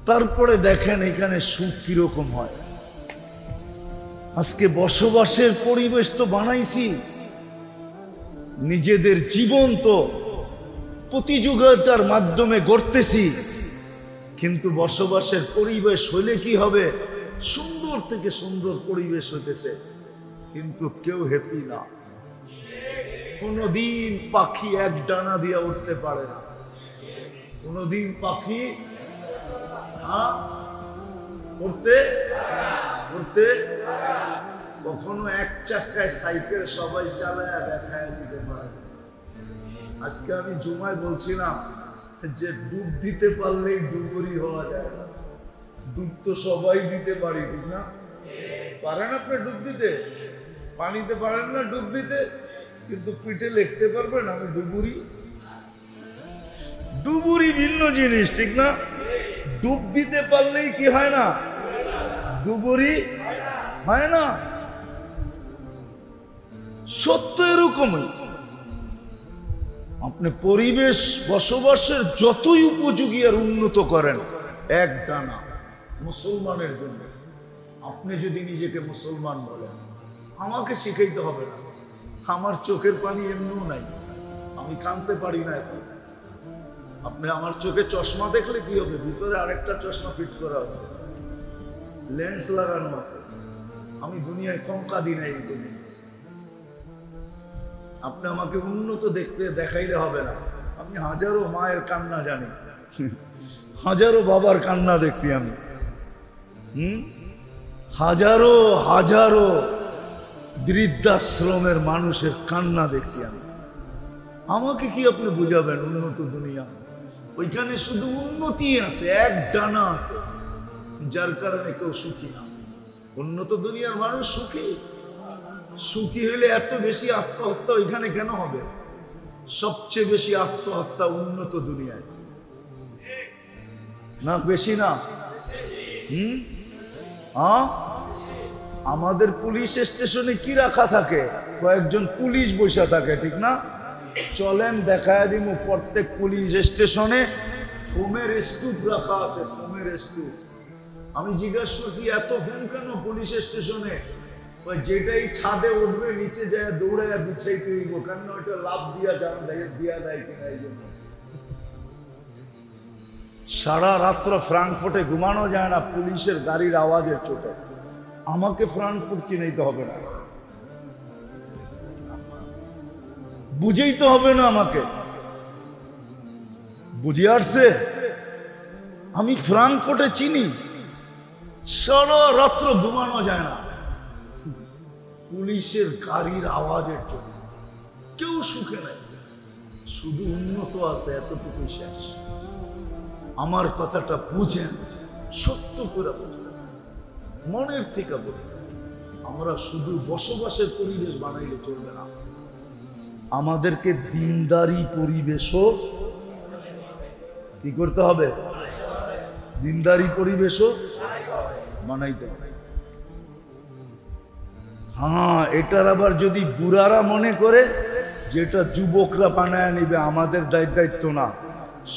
তারপরে দেখেন এখানে সুখ কিরকম হয়। আজকে বসবাসের পরিবেশ তো বানাইছি, নিজেদের জীবন তো প্রতিযোগিতার মাধ্যমে গড়তেছি, কিন্তু বসবাসের পরিবেশ হইলে কি হবে? সুন্দর থেকে সুন্দর পরিবেশ হইতেছে, কিন্তু কেউ হ্যাপি না। কোনদিন পাখি এক ডানা দিয়ে উঠতে পারে না, কোনদিন পাখি উঠতে উঠতে কখনো এক চাকায় সাইকেল সবাই চালায় দেখায় দিতে পারে। আজকে আমি জুমায় বলছিলাম যে ডুব দিতে পারলেই ডুবুরি হওয়া যায় না। ডুব তো সবাই দিতে পারি, ঠিক না? পারেন আপনি ডুব দিতে? পানিতে পারেন না ডুব দিতে, কিন্তু পিঠে লিখতে পারবেন আমি ডুবুরি। ডুবুরি ভিন্ন জিনিস, ঠিক না? ডুব দিতে পারলেই কি হয় না? ডুবুরি হয় না। সত্য এরকমই। আপনি পরিবেশ বসবাসের যতই উপযোগী আর উন্নত করেন, এক ডানা মুসলমানের জন্য, আপনি যদি নিজেকে মুসলমান বলেন, আমাকে শিখাইতে হবে না। আমার চোখের পানি এমনিও নাই, আমি কাঁদতে পারি না এখন। আপনি আমার চোখে চশমা দেখলে কি হবে? ভিতরে আরেকটা চশমা ফিট করা আছে, লেন্স লাগানো আছে। আমি দুনিয়ায় কম কাঁদি নাই। আপনি আমাকে উন্নত দেখতে দেখাইলে হবে না। আমি হাজারো মায়ের কান্না জানি, হাজারো বাবার কান্না দেখছি আমি, হাজারো হাজারো বৃদ্ধাশ্রমের মানুষের কান্না দেখছি আমি। আমাকে কি আপনি বুঝাবেন উন্নত দুনিয়া? ওইখানে শুধু উন্নতি আছে, এক ডানা আছে, যার কারণে কেউ সুখী না। উন্নত দুনিয়ার মানুষ সুখী। সুখী হইলে এত বেশি আত্মহত্যা ওইখানে কেন হবে? সবচেয়ে বেশি আত্মহত্যা উন্নত দুনিয়ায়, না বেশি না? আমাদের পুলিশ স্টেশনে কি রাখা থাকে? কয়েকজন পুলিশ বসে থাকে, ঠিক না? চলেন দেখায় দিব, প্রত্যেক পুলিশ স্টেশনে ফোমের স্তূপ রাখা আছে, ফোমের স্তূপ। আমি জিজ্ঞাসা করছি এত ফোম কেন পুলিশ স্টেশনে? যেটাই ছাদে উঠবে নিচে যায় দৌড়ায় বিছাইতে হইব, কেন ওইটা লাভ দিয়া দিয়া দেয় কিনা এই জন্য। সারা রাত্র ফ্রাঙ্কফুর্টে ঘুমানো যায় না পুলিশের গাড়ির আওয়াজের চোটে। আমাকে ফ্রাঙ্কফুর্ট চিনাইতে হবে না, বুঝেই তো হবে না আমাকে, বুঝে আসছে? আমি ফ্রাঙ্কফুর্টে চিনি, সারা রাত্র ঘুমানো যায় না পুলিশের গাড়ির আওয়াজের জন্য। কেউ সুখে নাই, শুধু উন্নত আছে, এতটুকু শেষ। আমার কথাটা বুঝেন, সত্য করে বুঝবেন, মনের থেকে বলবেন। আমরা শুধু বসবাসের পরিবেশ বানাইলে চলবে না, আমাদেরকে দিনদারি পরিবেশও কি করতে হবে? দিনদারি পরিবেশও বানাইতে হবে। হ্যাঁ, এটার আবার যদি বুড়ারা মনে করে যেটা যুবকরা বানায় নিবে, আমাদের দায়িত্ব না।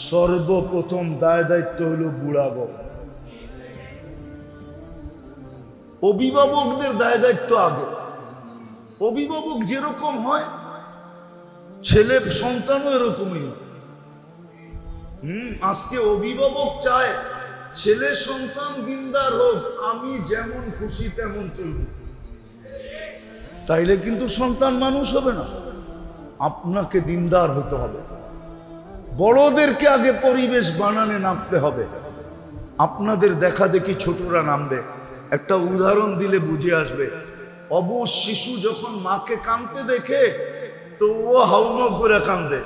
সর্বপ্রথম দায়িত্ব হলো বুড়াবো, অভিভাবকদের দায়িত্ব আগে। অভিভাবক যেরকম হয়, ছেলে সন্তানও এরকমই হয়। আজকে অভিভাবক চায় ছেলে সন্তান দিনদার হোক, আমি যেমন খুশি তেমন চলব, তাইলে কিন্তু সন্তান মানুষ হবে না। আপনাকে দিনদার হতে হবে, বড়দেরকে আগে পরিবেশ বানানে নামতে হবে। আপনাদের দেখা দেখি ছোটরা নামবে। একটা উদাহরণ দিলে বুঝে আসবে। অবশ শিশু যখন মাকে কাঁদতে দেখে তো ও হাউমাউ করে কাঁদে,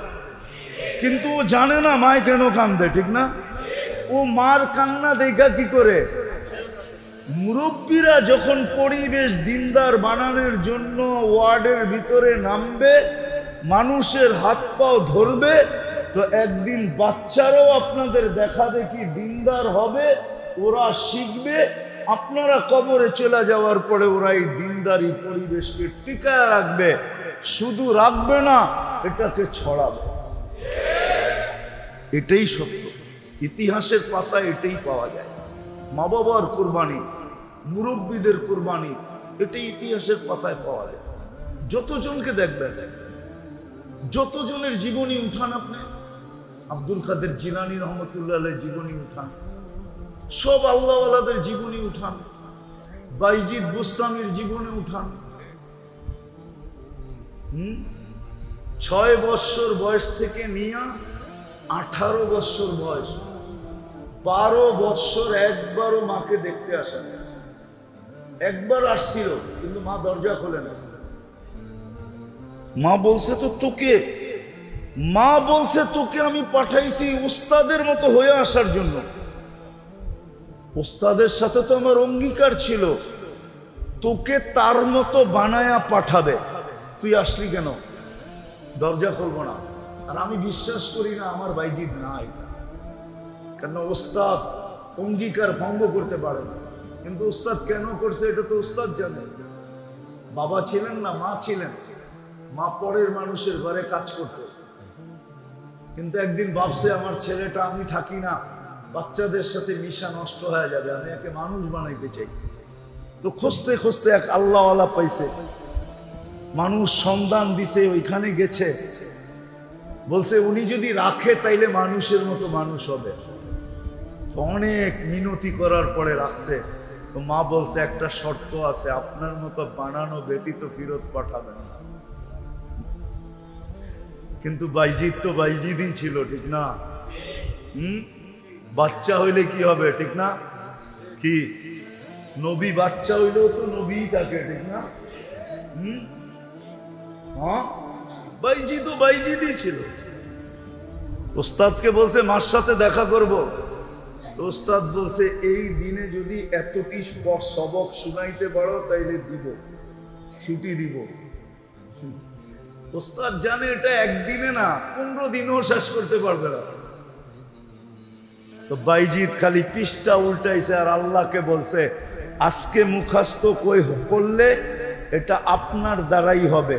কিন্তু ও জানে না মায় কেন কাঁদে, ঠিক না? ও মার কান্না দেখা কি করে? মুরব্বীরা যখন পরিবেশ দিনদার বানানোর জন্য ওয়ার্ডের ভিতরে নামবে, মানুষের হাত পাও ধরবে, তো একদিন বাচ্চারাও আপনাদের দেখা দেখি দিনদার হবে, ওরা শিখবে। আপনারা কবরে চলে যাওয়ার পরে ওরা এই দিনদারি পরিবেশকে টিকায় রাখবে। শুধু রাখবে না, এটাকে ছড়াবে। এটাই সত্য, ইতিহাসের পাতা এটাই পাওয়া যায়। মা বাবার কুরবানি, মুরব্বীদের কুরবানি, এটাই ইতিহাসের পাতায় পাওয়া যায়। যতজনকে দেখবেন, যতজনের জীবনী উঠান আপনি, আব্দুল কাদের জিলানী রহমতুল্লাহ আলাইহির জীবনী উঠান, সব আল্লাহওয়ালাদের জীবনী উঠান, বাইজিদ বুস্তামির জীবনী উঠান। 6 বৎসর বয়স থেকে নিয়ে 18 বৎসর বয়স, 12 বৎসর একবারও মাকে দেখতে আসে না। একবার আসছিল, কিন্তু মা দরজা খোলে না। মা বলছে তোকে আমি পাঠাইছি উস্তাদের মতো হয়ে আসার জন্য। উস্তাদের সাথে তো আমার অঙ্গীকার ছিল, তোকে তার মতো বানায়া পাঠাবে। তুই আসলি কেন? দরজা খুলবো না। আর আমি বিশ্বাস করি না আমার বাইজিদ না এটা, কেন ওস্তাদ অঙ্গীকার ভঙ্গ করতে পারে না। কিন্তু উস্তাদ কেন করছে এটা তো উস্তাদ জানে। বাবা ছিলেন না, মা ছিলেন। মা পরের মানুষের ঘরে কাজ করতো, কিন্তু একদিন ভাবছে আমার ছেলেটা, আমি থাকি না, বাচ্চাদের সাথে মিশা নষ্ট হয়ে যাবে, আমি একে মানুষ বানাইতে চাই। তো খুঁজতে খুঁজতে এক আল্লাহওয়ালা পাইছে, মানুষ সন্ধান দিছে, ওইখানে গেছে, বলছে উনি যদি রাখে তাইলে মানুষের মতো মানুষ হবে। অনেক মিনতি করার পরে রাখছে। তো মা বলছে একটা শর্ত আছে, আপনার মতো বানানো ব্যতীত ফেরত পাঠাবেন না। কিন্তু বাইজিদ তো বাইজিদই ছিল, ঠিক না? বাচ্চা হইলে কি হবে, ঠিক না? কি নবী বাচ্চা হইলেও তো নবী থাকে, ঠিক না? হ্যাঁ, বাইজিদও বাইজিদই ছিল। ওস্তাদকে বলছে মার সাথে দেখা করব। ওস্তাদ বলছে এই দিনে যদি এতটি সবক শুনাইতে পারো তাইলে দিব, ছুটি দিব। ওস্তাদ জানে এটা একদিনে না, 15 দিনও শেষ করতে পারবে না। তো বাইজিদ খালি পৃষ্ঠা উল্টাইছে আর আল্লাহকে বলছে আজকে মুখাস্ত করলে এটা আপনার দ্বারাই হবে,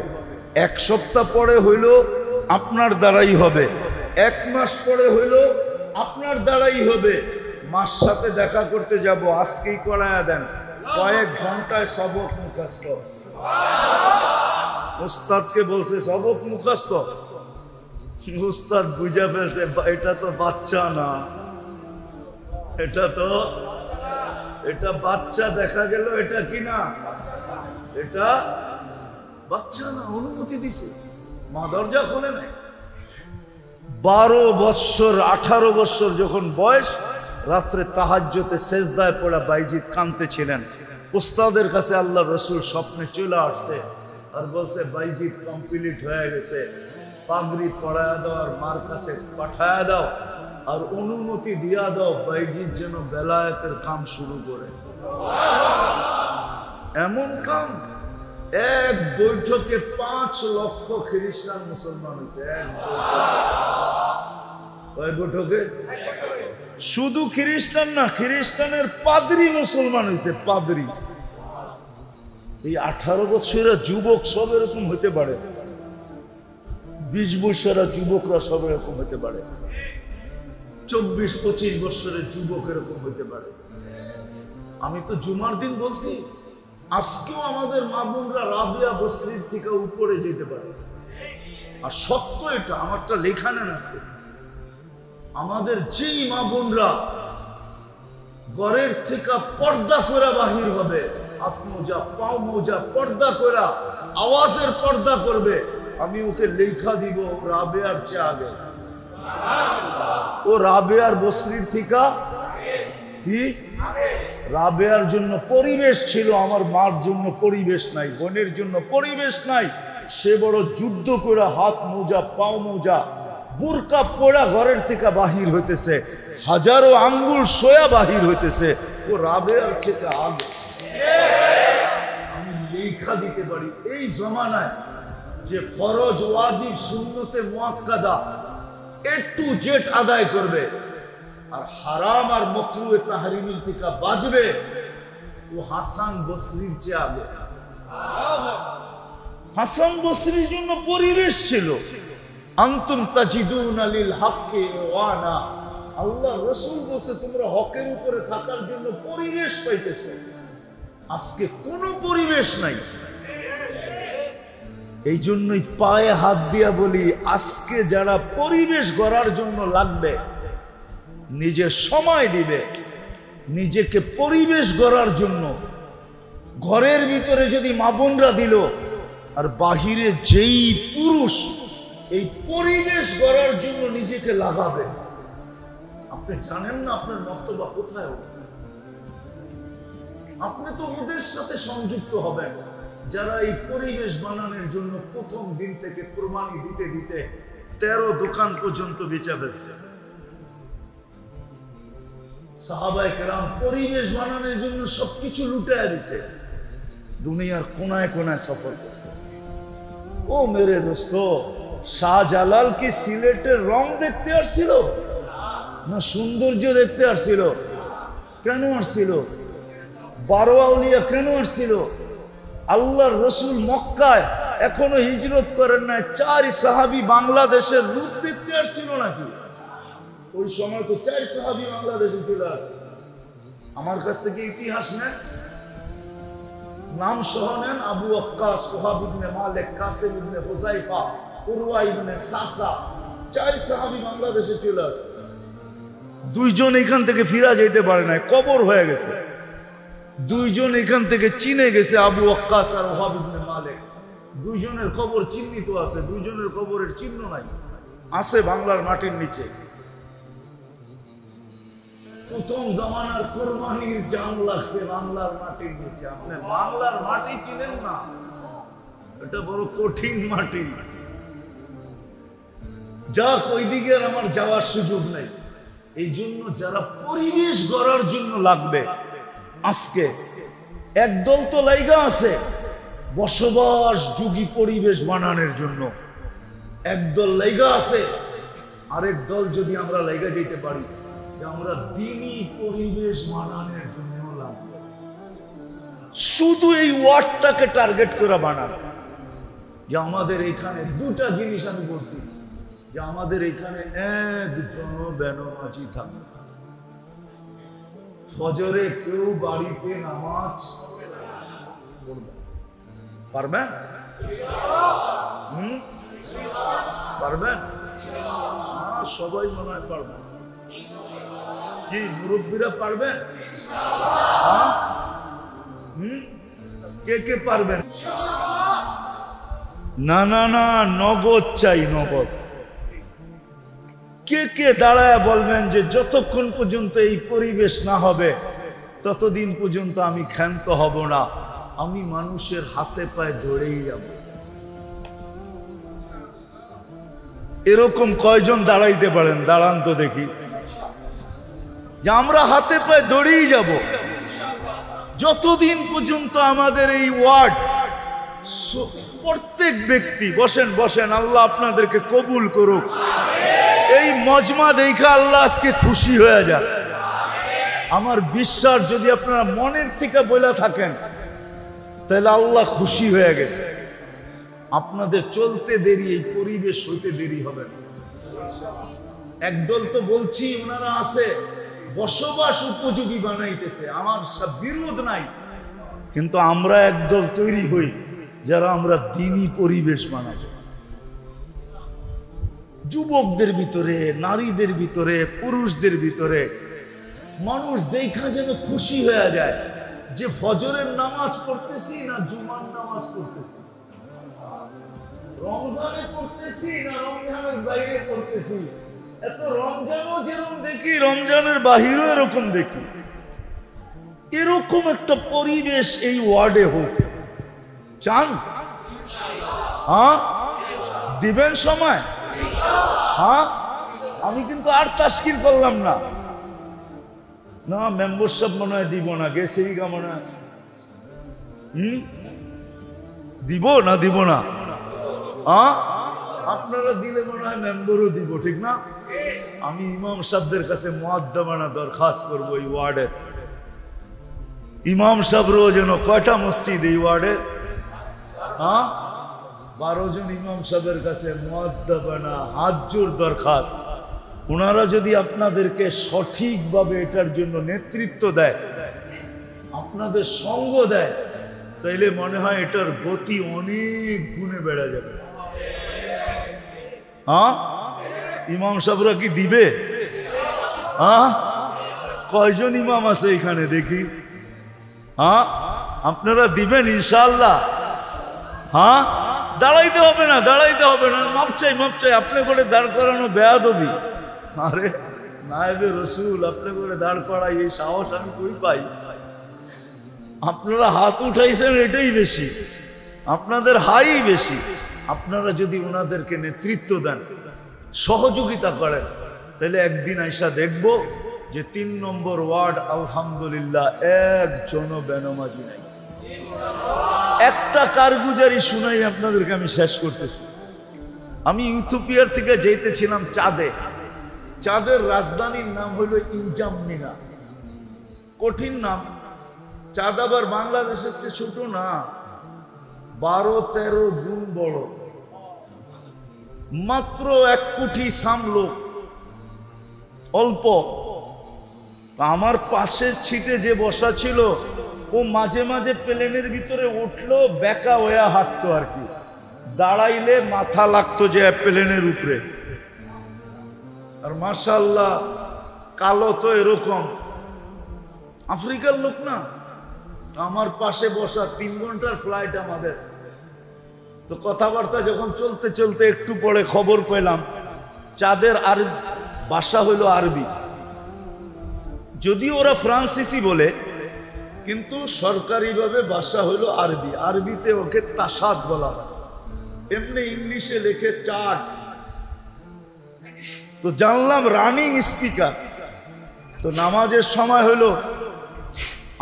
1 সপ্তাহ পরে হইল আপনার দ্বারাই হবে, 1 মাস পরে হইল আপনার দ্বারাই হবে। মার সাথে দেখা করতে যাব, আজকেই করায়া দেন, কয়েক ঘন্টায় সবক মুখাস্ত। উস্তাদকে বলছে সবক মুখাস্ত। উস্তাদ বুঝা ফেলছে এটা তো বাচ্চা না, এটা বাচ্চা দেখা গেল, এটা কি না, এটা বাচ্চা না। অনুমতি দিছে, মা দরজা খোলে নাই। 12 বৎসর 18 বৎসর যখন বয়স, রাত্রে তাহাজ্জুদে সেজদায় পড়া বাইজিদ কাঁদতেছিলেন। উস্তাদের কাছে আল্লাহ রসুল স্বপ্নে চলে আসছে আর বলছে বাইজিদ কমপ্লিট হয়ে গেছে, পাগড়ি পড়ায় দাও আর মার কাছে পাঠায় দাও আর অনুমতি দিয়া দাও বাইজিদ যেন বেলায়েতের কাম শুরু করে। এমন কাম, এক বৈঠকে 5 লক্ষ খ্রিস্টান মুসলমান হয়েছে। এক বৈঠকে শুধু খ্রিস্টান না, খ্রিস্টানের পাদ্রী মুসলমান হয়েছে, পাদ্রী। এই 18 বছরের যুবক সব এরকম হতে পারে, 20 বছরের যুবকরা সব এরকম হতে পারে, 24-25 বছরের যুবক এরকম হতে পারে। আমি তো জুমার দিন বলছি, আজকেও আমাদের মা বোনরা রাবিয়া বসরির থেকে উপরে যেতে পারে। আর সত্য এটা, আমারটা লেখা নেন আছে। আমাদের যেই মা বোনরা ঘরের থেকে পর্দা করে বাহির হবে, হাত মোজা পাও মোজা পর্দা করে আওয়াজের পর্দা করবে, আমি ওকে লেখা দিব রাবেয়ার চেয়ে আগে। ও রাবেয়ার বসরির থেকে কি রাবেয়ার জন্য পরিবেশ ছিল, আমার মার জন্য পরিবেশ নাই, বোনের জন্য পরিবেশ নাই। সে বড় যুদ্ধ করে হাত মোজা পাও মোজা বুরকা পড়া ঘরের থেকে বাহির হইতেছে, হাজারো আঙ্গুল সোয়া বাহির হইতেছে। ও রাবেয়ার থেকে আগে। আমি লেখা দিতে পারি এই জমানায় যে ফরজ ওয়াজিব সুন্নতে মুআক্কাদা A to Z আদায় করবে আর হারাম আর মাকরুহে তাহরিমির থেকে বাঁচবে, ও হাসান বসরির চেয়ে আগে। হাসান বসরির জন্য পরিবেশ ছিল। আনতুম তাজিদুনা লিল হাক্কি ওয়ানা, আল্লাহ রাসূল বলেছে তোমরা হকের উপরে থাকার জন্য পরিবেশ পাইতেছো। আজকে কোনো পরিবেশ নাই। এই জন্যই পায়ে হাত দিয়া বলি, আজকে যারা পরিবেশ গড়ার জন্য লাগবে, নিজের সময় দিবে নিজেকে পরিবেশ গড়ার জন্য, ঘরের ভিতরে যদি মা বোনরা দিল আর বাহিরে যেই পুরুষ এই পরিবেশ গড়ার জন্য নিজেকে লাগাবে, আপনি জানেন না আপনার বক্তব্য কোথায়। আপনি তো ওদের সাথে সংযুক্ত হবেন যারা এই পরিবেশ বানানোর জন্য প্রথম দিন থেকে কুরবানি দিতে দিতে 13 দোকান পর্যন্ত বেচা বেচছে। সাহাবায়ে কেরাম পরিবেশ বানানোর জন্য সবকিছু লুটায় দিছে, দুনিয়ার কোনায় কোনায় সফর করছে। ও মেরে দোস্ত, শাহজালাল কি সিলেটের রং দেখতে আসছিল না সৌন্দর্য দেখতে আসছিল? কেন আসছিল? 12 আউলিয়া কেন আসছিল? আল্লাহর রসুল মক্কায় এখনো হিজরত করেন নাই, 4 সাহাবী বাংলাদেশের রূপ দেখতে আসছিল নাকি? ওই সময় তো 4 সাহাবী বাংলাদেশে চলে আসছে। আমার কাছ থেকে ইতিহাস নেন, নাম সহ নেন, আবু ওয়াক্কাস, ওহাব ইবনে মালিক, কাসিম ইবনে হুযায়ফা, উরওয়া ইবনে সাসা, 4 সাহাবী বাংলাদেশে চলে আসছে। 2 জন এখান থেকে ফিরা যেতে পারে না, কবর হয়ে গেছে। 2 জন এখান থেকে চিনে গেছে, আবু ওয়াক্কাস আর ওহাব ইবনে মালিক। 2 জনের কবর চিহ্নিত আছে, 2 জনের কবরের চিহ্ন নাই, আছে বাংলার মাটির নিচে। প্রথম জামানার কুরবানির জান লাগছে বাংলার মাটির নিচে। আপনি বাংলার মাটি চিনেন না, এটা বড় কঠিন মাটি। যাক, ওইদিকে আমার যাওয়ার সুযোগ নাই। এই জন্য যারা পরিবেশ গড়ার জন্য লাগবে, আজকে একদল তো লাইগা আছে বসবাস যোগী পরিবেশ বানানোর জন্য, একদল লাইগা আছে, আরেক দল যদি আমরা লাইগা যেতে পারি যে আমরা দ্বীনি পরিবেশ বানানোর জন্য লাগবে। শুধু এই ওয়ার্ডটাকে টার্গেট করে বানানো, যে আমাদের এখানে 2টা জিনিস আমি বলছি, যে আমাদের এখানে একজন বেনামাজি থাকে, ফজরে কেউ বাড়িতে নামাজ পড়বে, পারবেন? পারবেন? সবাই মনে হয় পারবেন। কি মুরব্বীরা পারবেন? কে কে পারবেন? না না না, নগদ চাই, নগদ। কে কে দাঁড়ায় বলবেন যে যতক্ষণ পর্যন্ত এই পরিবেশ না হবে ততদিন পর্যন্ত আমি ক্ষান্ত হব না, আমি মানুষের হাতে পায়ে দৌড়েই যাব? এরকম কয়জন দাঁড়াইতে পারেন? দাঁড়ান তো দেখি, যে আমরা হাতে পায়ে দৌড়েই যাব যতদিন পর্যন্ত আমাদের এই ওয়ার্ড প্রত্যেক ব্যক্তি। বসেন বসেন, আল্লাহ আপনাদেরকে কবুল করুক। এই মজমা দেখা আল্লাহ আজকে খুশি হয়ে যাক। আমার বিশ্বাস যদি আপনারা মনের থেকে বলে থাকেন তাহলে আল্লাহ খুশি হয়ে গেছে। আপনাদের চলতে দেরি, এই পরিবেশ হইতে দেরি হবে না। একদল তো বলছি ওনারা আছে বসবাস উপযোগী বানাইতেছে, আমার সব বিরোধ নাই, কিন্তু আমরা একদল তৈরি হই যারা আমরা দ্বীনি পরিবেশ বানাবো। যুবকদের ভিতরে, নারীদের ভিতরে, পুরুষদের ভিতরে মানুষ দেখা যেন খুশি হয়ে যায় যে ফজরের নামাজ পড়তেছি না জুমার নামাজ পড়তেছি, রমজানে পড়তেছি না রমজানের বাইরে পড়তেছি। এত রমজানও যেরকম দেখি, রমজানের বাহিরও এরকম দেখি। এরকম একটা পরিবেশ এই ওয়ার্ডে হোক, চান? হ্যাঁ, দিবেন সময়? হ্যাঁ, আমি কিন্তু আর তাস্কির করলাম না। না, মেম্বারশিপ মনে হয় দিব না, গেছেই গা মনে হয়। দিব না, দিব না? হ্যাঁ, আপনারা দিলে মনে হয় মেম্বারও দিব, ঠিক না? আমি ইমাম সাহেবদের কাছে মুআদ্দাবানা দরখাস্ত করবো এই ওয়ার্ডের। ইমাম সাহেবরও যেন কয়টা মসজিদ এই ওয়ার্ডে? হ্যাঁ, 12 জন ইমাম সাহেবের কাছে মুআদ্দাবানা হাত জোর দরখাস্ত। ওনারা যদি আপনাদেরকে সঠিকভাবে এটার জন্য নেতৃত্ব দেয়, আপনাদের সঙ্গ দেয়, তাইলে মনে হয় এটার গতি অনেক গুণে বেড়ে যাবে। হ্যাঁ, ইমাম সাহেবরা কি দিবে? হ্যাঁ, কয়জন ইমাম আছে এখানে দেখি? হ্যাঁ, আপনারা দিবেন ইনশাআল্লাহ? হ্যাঁ, দাঁড়াইতে হবে না, দাঁড়াইতে হবে না, মাপ চাই, মাপ চাই। আপনি করে দাঁড় করানো বেয়াদবি। আরে নায়েবে রসুল, আপনি করে দাঁড় করাই, এই সাহস আমি কই পাই? আপনারা হাত উঠাইছেন এটাই বেশি, আপনাদের হাই বেশি। আপনারা যদি ওনাদেরকে নেতৃত্ব দেন, সহযোগিতা করেন, তাহলে একদিন আইসা দেখব যে 3 নম্বর ওয়ার্ড আলহামদুলিল্লাহ একজনও বেনামাজি নাই। একটা কারগুজারি শুনাই আপনাদেরকে আমি শেষ করতেছি। আমি ইথিওপিয়ার থেকে যেতেছিলাম চাঁদে। চাঁদের রাজধানীর নাম হইল ইনজামনিনা। কঠিন নাম। চাঁদ আবার বাংলাদেশের চেয়ে ছোট না, 12-13 গুণ বড়। মাত্র 1 কোটি সাম লোক, অল্প। আমার পাশের ছিটে যে বসা ছিল, ও মাঝে মাঝে প্লেনের ভিতরে উঠলো, বেকা হয়ে হাঁটতো আর কি, দাঁড়াইলে মাথা লাগতো যে প্লেনের উপরে। আর মাশাআল্লাহ কালো তো এরকম, আফ্রিকার লোক না। আমার পাশে বসা, 3 ঘন্টার ফ্লাইট আমাদের। তো কথাবার্তা যখন চলতে চলতে একটু পরে খবর পেলাম চাঁদের আর ভাষা হইল আরবি। যদিও ওরা ফ্রান্সিসি বলে, কিন্তু সরকারিভাবে ভাষা হইল আরবি। আরবিতে ওকে তাসাদ বলা হয়, এমনি ইংলিশে লেখে চার্ট। তো জানলাম রানিং স্পিকার। তো নামাজের সময় হলো,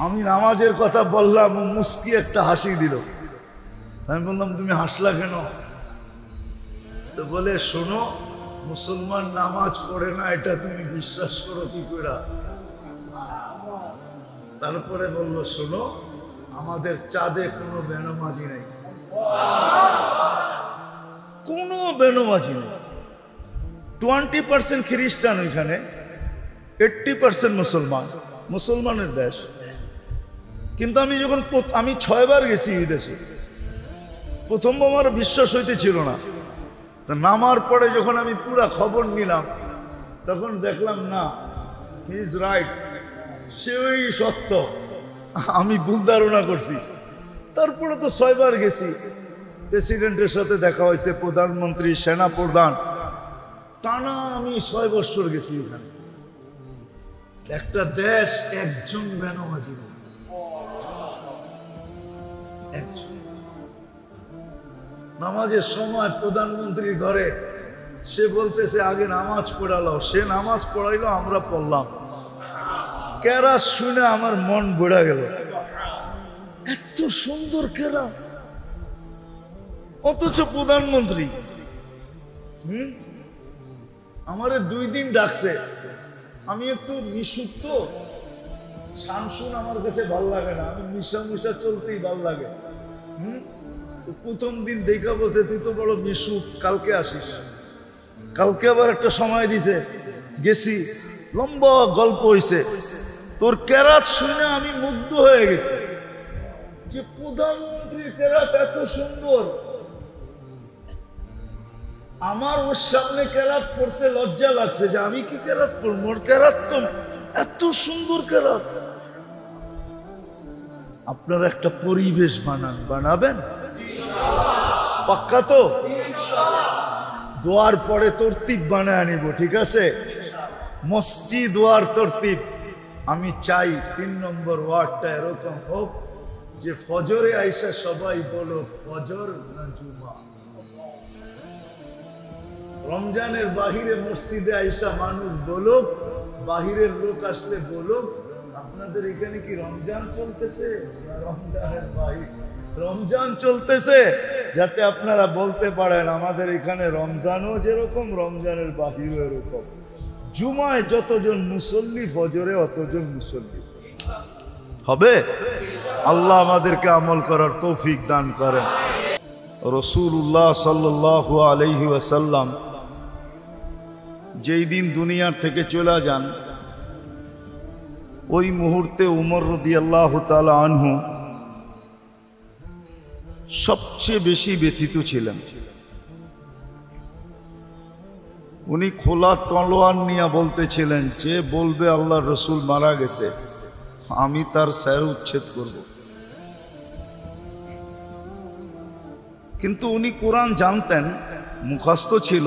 আমি নামাজের কথা বললাম, ও মুস্কি একটা হাসি দিল। আমি বললাম তুমি হাসলা কেন? তো বলে শোনো, মুসলমান নামাজ পড়ে না এটা তুমি বিশ্বাস করো কি করে? তারপরে বললো শোনো, আমাদের চাঁদে কোনো বেনামাজি নেই, কোনো বেনামাজি নেই। 20% খ্রিস্টান ওইখানে, 80% মুসলমান, মুসলমানের দেশ। কিন্তু আমি যখন আমি 6 বার গেছি এই দেশে, প্রথম আমার বিশ্বাস হইতেছিল না। নামার পরে যখন আমি পুরা খবর নিলাম, তখন দেখলাম না, হি ইজ রাইট, সেই সত্য। আমি ভুল ধারণা করছি। তারপরে তো 6 বার গেছি, প্রেসিডেন্টের সাথে দেখা হয়েছে, প্রধানমন্ত্রী, সেনা প্রধান, টানা আমি 6 বছর গেছি ওখানে। একটা দেশ একজন বেনামাজি নেই, একজন। নামাজের সময় প্রধানমন্ত্রীর ঘরে সে বলতেছে আগে নামাজ পড়ালো, সে নামাজ পড়াইলো, আমরা পড়লাম। কেরাত শুনে আমার মন বেড়ে গেল, এত সুন্দর কেরাত, অথচ প্রধানমন্ত্রী। আমারে 2 দিন ডাকছে, আমি একটু মিশুক, তো শানসুন আমার কাছে ভাল লাগে না, আমি মিশা মিশা চলতেই ভাল লাগে। প্রথম দিন দেখা বলছে তুই তো বড় মিশুক, কালকে আসিস। কালকে আবার একটা সময় দিছে, গেছি, লম্বা গল্প হইছে। তোর কেরাত শুনে আমি মুগ্ধ হয়ে গেছি যে প্রধানমন্ত্রীর কেরাত এত সুন্দর। আমার ওর সামনে কেরাত পড়তে লজ্জা লাগছে যে আমি কি কেরাত পড়ব, ওর কেরাত তো এত সুন্দর কেরাত। আপনারা একটা পরিবেশ বানাবেন পাক্কা তো? দোয়ার পরে তরতিব বানায় আনিব, ঠিক আছে? মসজিদ দোয়ার তরতিব। আমি চাই 3 নম্বর ওয়ার্ডটা এরকম হোক যে ফজরে আইসা সবাই বলো ফজর না জুমা। রমজানের বাহিরে মসজিদে আইসা মানুষ বলুক, বাহিরের লোক আসলে বলুক আপনাদের এখানে কি রমজান চলতেছে? রমজানের বাহির রমজান চলতেছে, যাতে আপনারা বলতে পারেন আমাদের এখানে রমজানও যেরকম, রমজানের বাহিরও এরকম। জুমায় যতজন মুসল্লি, ফজরে অতজন মুসল্লি হবে। আল্লাহ আমাদেরকে আমল করার তৌফিক দান করেন। রাসূলুল্লাহ সাল্লাল্লাহু আলাইহি ওয়াসাল্লাম যেই দিন দুনিয়ার থেকে চলে যান, ওই মুহূর্তে উমর রাদিয়াল্লাহু তাআলা আনহু সবচেয়ে বেশি ব্যথিত ছিলেন। উনি খোলা তলোয়ার নিয়ে বলতেছিলেন, যে বলবে আল্লাহর রসুল মারা গেছে আমি তার স্যার উচ্ছেদ করব। কিন্তু উনি কোরআন জানতেন, মুখস্থ ছিল।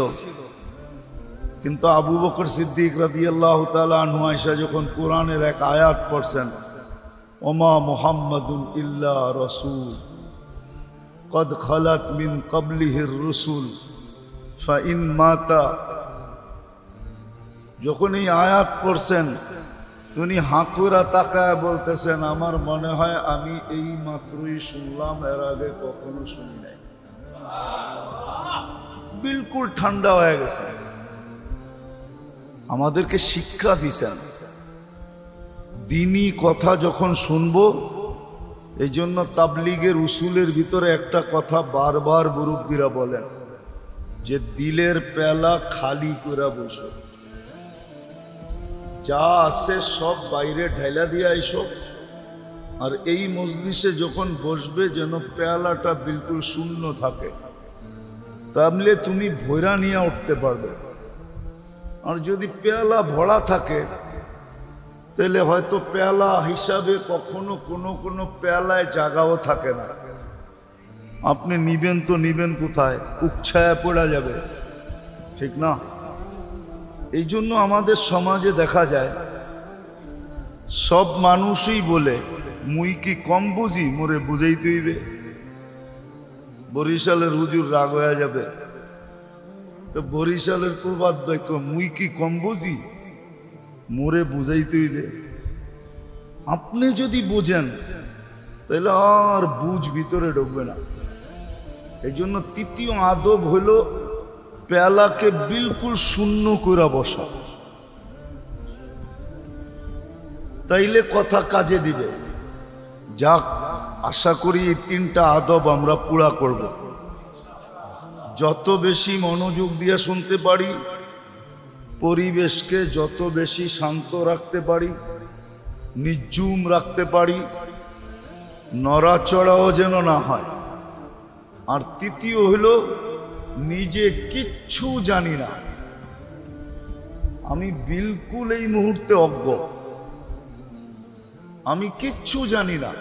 কিন্তু আবু বকর সিদ্দিক রাদিয়াল্লাহু তাআলা আনহু আয়েশা যখন কোরআনের এক আয়াত পড়ছেন, ওমা মুহাম্মাদুন ইল্লা রাসূল কদ খালাত মিন ক্বাবলিহির রুসুল ফাইন মাতা, যখন এই আয়াত পড়ছেন তিনি হাঁকুরা তাকায় বলতেছেন, আমার মনে হয় আমি এই মাত্রই শুনলাম, এর আগে কখনো শুনি নাই। বিলকুল ঠান্ডা হয়ে গেছে। আমাদেরকে শিক্ষা দিছেন দ্বীনি কথা যখন শুনবো, এই জন্য তাবলীগের উসুলের ভিতরে একটা কথা বারবার মুরব্বীরা বলেন যে দিলের পেলা খালি করে বসো, যা আছে সব বাইরে ঢাইলা দিয়ে আইসো, আর এই মজলিসে যখন বসবে যেন পেয়ালাটা বিলকুল শূন্য থাকে, তাহলে তুমি ভৈরা নিয়ে উঠতে পারবে। আর যদি পেয়ালা ভরা থাকে তাহলে হয়তো পেয়ালা হিসাবে কখনো কোনো পেয়ালায় জায়গাও থাকে না। আপনি নিবেন তো নিবেন কোথায়? উচ্ছায়া পড়া যাবে, ঠিক না? এই জন্য আমাদের সমাজে দেখা যায় সব মানুষই বলে মুই কি কম বুঝি, মোরে বুঝাইতে হইবে। বরিশালের হুজুর রাগ হয়ে যাবে, তো বরিশালের প্রবাদ বাক্য মুই কি কম বুঝি, মোরে বুঝাইতে হইবে। আপনি যদি বুঝেন তাহলে আর বুঝ ভিতরে ঢুকবে না। এই জন্য তৃতীয় আদব হলো পেয়ালাকে বিলকুল শূন্য করে বসা, তাইলে কথা কাজে দিবে। যাক, আশা করি এই 3টা আদব আমরা পুরা করব। যত বেশি মনোযোগ দিয়ে শুনতে পারি, পরিবেশকে যত বেশি শান্ত রাখতে পারি, নিঝুম রাখতে পারি, নড়াচড়াও যেন না হয়। আর তৃতীয় হলো নিজে কিচ্ছু জানি না, আমি বিলকুল এই মুহূর্তে অজ্ঞ, আমি কিচ্ছু জানি না,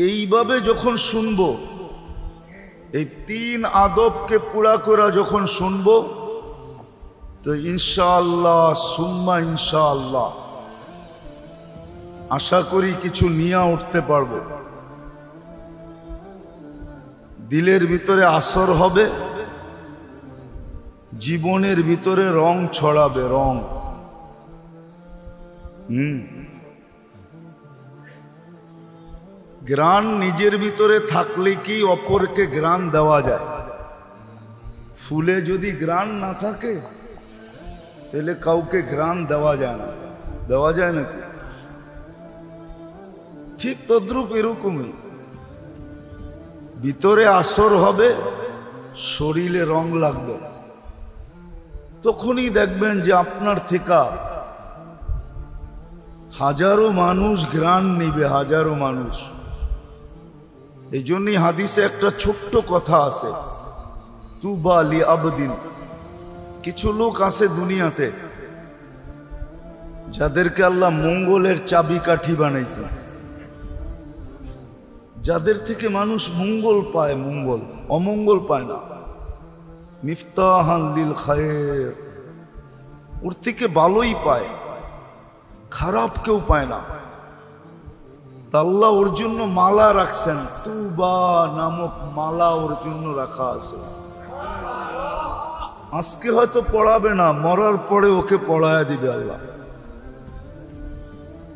এইভাবে যখন শুনবো এই 3 আদবকে পুরা করে যখন শুনবো তো ইনশাআল্লাহ সুম্মা ইনশাআল্লাহ আশা করি কিছু নিয়ে উঠতে পারবো। দিলের ভিতরে আসর হবে, জীবনের ভিতরে রং ছড়াবে, রং। গ্রাণ নিজের ভিতরে থাকলে কি অপরকে গ্রাণ দেওয়া যায়? ফুলে যদি গ্রাণ না থাকে তাহলে কাউকে গ্রাণ দেওয়া যায় না। দেওয়া যায় নাকি? ঠিক তদ্রূপ এরকমই ভিতরে আসর হবে, শরীরে রং লাগবে, তখনই দেখবেন যে আপনার থেকে হাজারো মানুষ গ্রাণ নিবে, হাজারো মানুষ। এই জন্যই হাদিসে একটা ছোট্ট কথা আছে, তুবা লি আবদিন। কিছু লোক আছে দুনিয়াতে যাদেরকে আল্লাহ মঙ্গলের চাবিকাঠি বানাইছে, যাদের থেকে মানুষ মঙ্গল পায়, মঙ্গল, অমঙ্গল পায় না। মিফতাহান লিল খায়ের, ওর থেকে ভালোই পায়, খারাপ কেউ পায় না। আল্লাহ ওর জন্য মালা রাখছেন, তুবা নামক মালা ওর জন্য রাখা আছে। আজকে হয়তো পড়াবে না, মরার পরে ওকে পড়ায় দিবে আল্লাহ।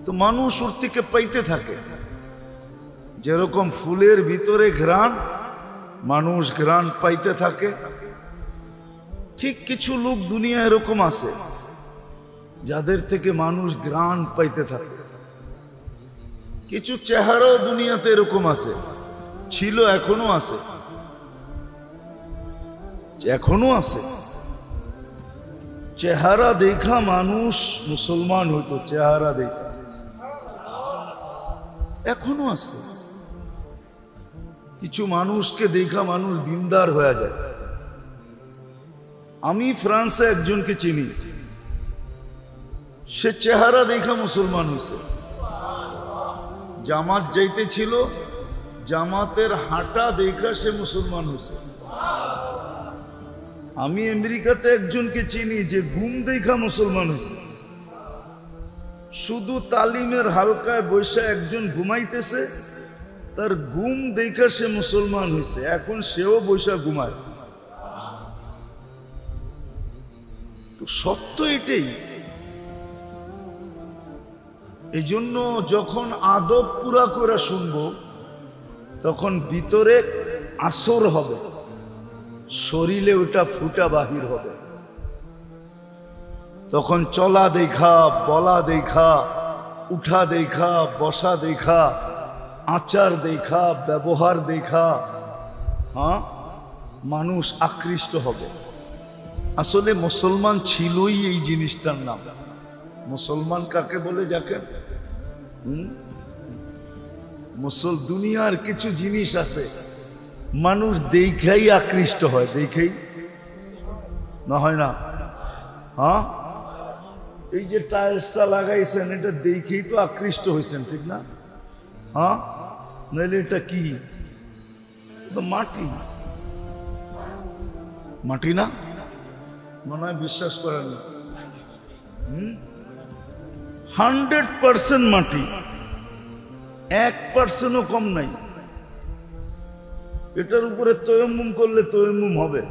তো মানুষ ওর থেকে পাইতে থাকে। যেরকম ফুলের ভিতরে ঘ্রাণ, মানুষ ঘ্রাণ পাইতে থাকে, ঠিক কিছু লোক দুনিয়া এরকম আছে যাদের থেকে মানুষ ঘ্রাণ পাইতে থাকে। কিছু চেহারাও দুনিয়াতে এরকম আছে, ছিল, এখনো আছে, এখনো আছে। চেহারা দেখা মানুষ মুসলমান হইতো, চেহারা দেখা এখনো আছে। কিছু মানুষকে দেখা মানুষ দিনদার হয়ে যায়। আমি ফ্রান্সে একজনকে চিনি, সে চেহারা দেখা মুসলমান হয়েছে। জামাত যাইতে ছিল, জামাতের হাঁটা দেখা সে মুসলমান হয়েছে। আমি আমেরিকাতে একজনকে চিনি যে ঘুম দেখা মুসলমান হয়েছে। শুধু তালিমের হালকায় বৈশা একজন ঘুমাইতেছে, তার ঘুম দেখা সে মুসলমান হয়েছে। এখন সেও বৈশা ঘুমায়। তো সত্য এটাই। এই জন্য যখন আদব পুরা করে শুনবো তখন ভিতরে আসর হবে, শরীরে ওটা ফুটা বাহির হবে। তখন চলা দেখা, বলা দেখা, উঠা দেখা, বসা দেখা, আচার দেখা, ব্যবহার দেখা, হ্যাঁ, মানুষ আকৃষ্ট হবে। আসলে মুসলমান ছিলই এই জিনিসটার নাম। মুসলমান কাকে বলে দেখেন? দুনিয়ার কিছু জিনিস আছে মানুষ দেখাই আকৃষ্ট হয়, দেখেই না হয় না? হ্যাঁ, এই যে টাইলসটা লাগাইছেন এটা দেখেই তো আকৃষ্ট হয়েছেন, ঠিক না? হ্যাঁ, নাহলে এটা কি? মাটি, মাটি না? মনে হয় বিশ্বাস করেন না। 100% মাটি, 1%ও কম নাই। এটার উপরে তয়ম্মুম করলে তয়ম্মুম হবে।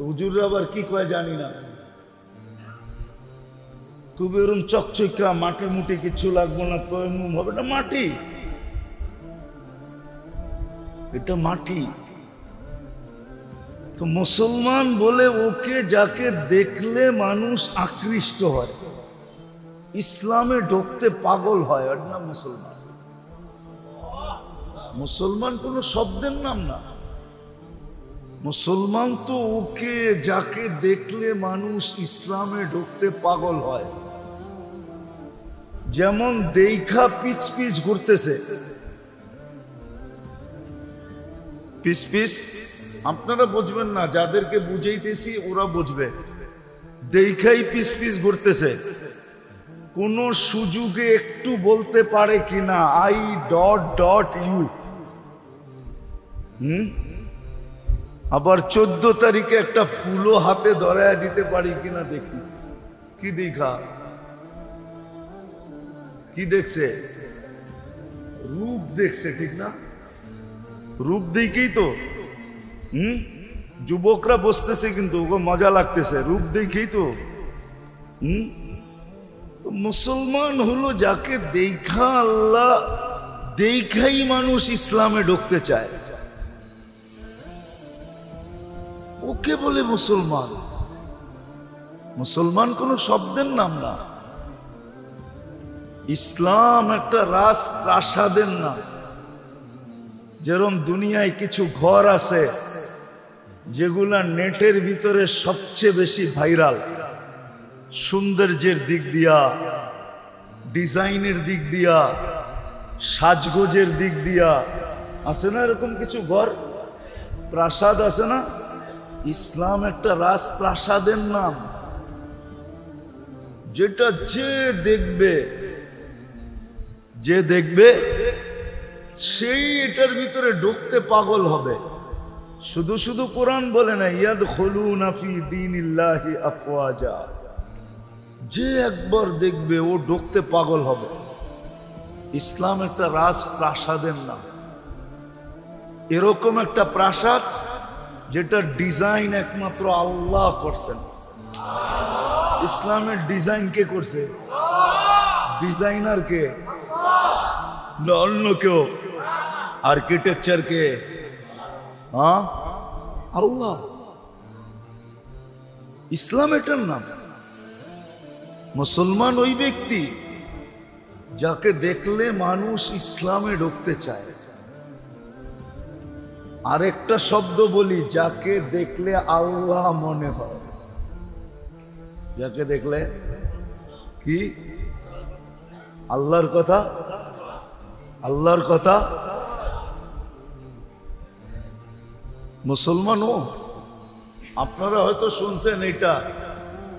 হুজুররা আবার কি কয় জানি না, খুব এরকম চকচকা মাটি মুটি কিছু লাগবে না, তয়ম্মুম হবে। এটা মাটি, এটা মাটি। তো মুসলমান বলে ওকে যাকে দেখলে মানুষ আকৃষ্ট হয়, ইসলামে ঢুকতে পাগল হয়, ওর নাম মুসলমান। মুসলমান কোনো শব্দের নাম না। মুসলমান তো ওকে যাকে দেখলে মানুষ ইসলামে ঢুকতে পাগল হয়। যেমন দেখা পিছ পিছ ঘুরতেছে, পিছ পিছ, আপনারা বুঝবেন না, যাদেরকে বুঝাইতেছি ওরা বুঝবে। দেখাই পিছ পিছ ঘুরতেছে, কোন সুযোগে একটু বলতে পারে কিনা আই ডট ডট ইউ, আবার 14 তারিখে একটা ফুলও হাতে ধরায় দিতে পারি কিনা দেখি। কি দেখা? কি দেখছে? রূপ দেখছে, ঠিক না? রূপ দেখেই তো যুবকরা বসতেছে, কিন্তু ওকে মজা লাগতেছে, রূপ দেখেই তো। মুসলমান হলো যাকে দেখা আল্লাহ দেখাই মানুষ ইসলামে ঢুকতে চায়, ওকে বলে মুসলমান। মুসলমান কোন শব্দের নাম না, ইসলাম একটা রাজ প্রাসাদের নাম। যেরকম দুনিয়ায় কিছু ঘর আছে যেগুলা নেটের ভিতরে সবচেয়ে বেশি ভাইরাল, সৌন্দর্যের দিক দিয়া, ডিজাইনের দিক দিয়া, সাজগোজের দিক দিয়া আছে না, এরকম কিছু ঘর প্রাসাদ আছে না? ইসলাম একটা রাজপ্রাসাদের নাম, যেটা যে দেখবে সেই এটার ভিতরে ঢুকতে পাগল হবে। শুধু শুধু কোরআন বলে না, ইয়াদখুলুনা ফি দীনিল্লাহি আফওয়াজা, যে একবার দেখবে ও ঢুকতে পাগল হবে। ইসলাম একটা রাজপ্রাসাদের নাম, এরকম একটা প্রাসাদ যেটা ডিজাইন একমাত্র আল্লাহ করছেন। ইসলামের ডিজাইন কে করছে? ডিজাইনার কে? না অন্য কেউ? আর্কিটেকচার কে? আল্লাহ। ইসলাম এটার নাম। মুসলমান ওই ব্যক্তি যাকে দেখলে মানুষ ইসলামে ঢুকতে চায়। আরেকটা শব্দ বলি, যাকে দেখলে আল্লাহ মনে হয়। যাকে দেখলে কি? আল্লাহর কথা, আল্লাহর কথা। মুসলমানও আপনারা হয়তো শুনছেন এটা,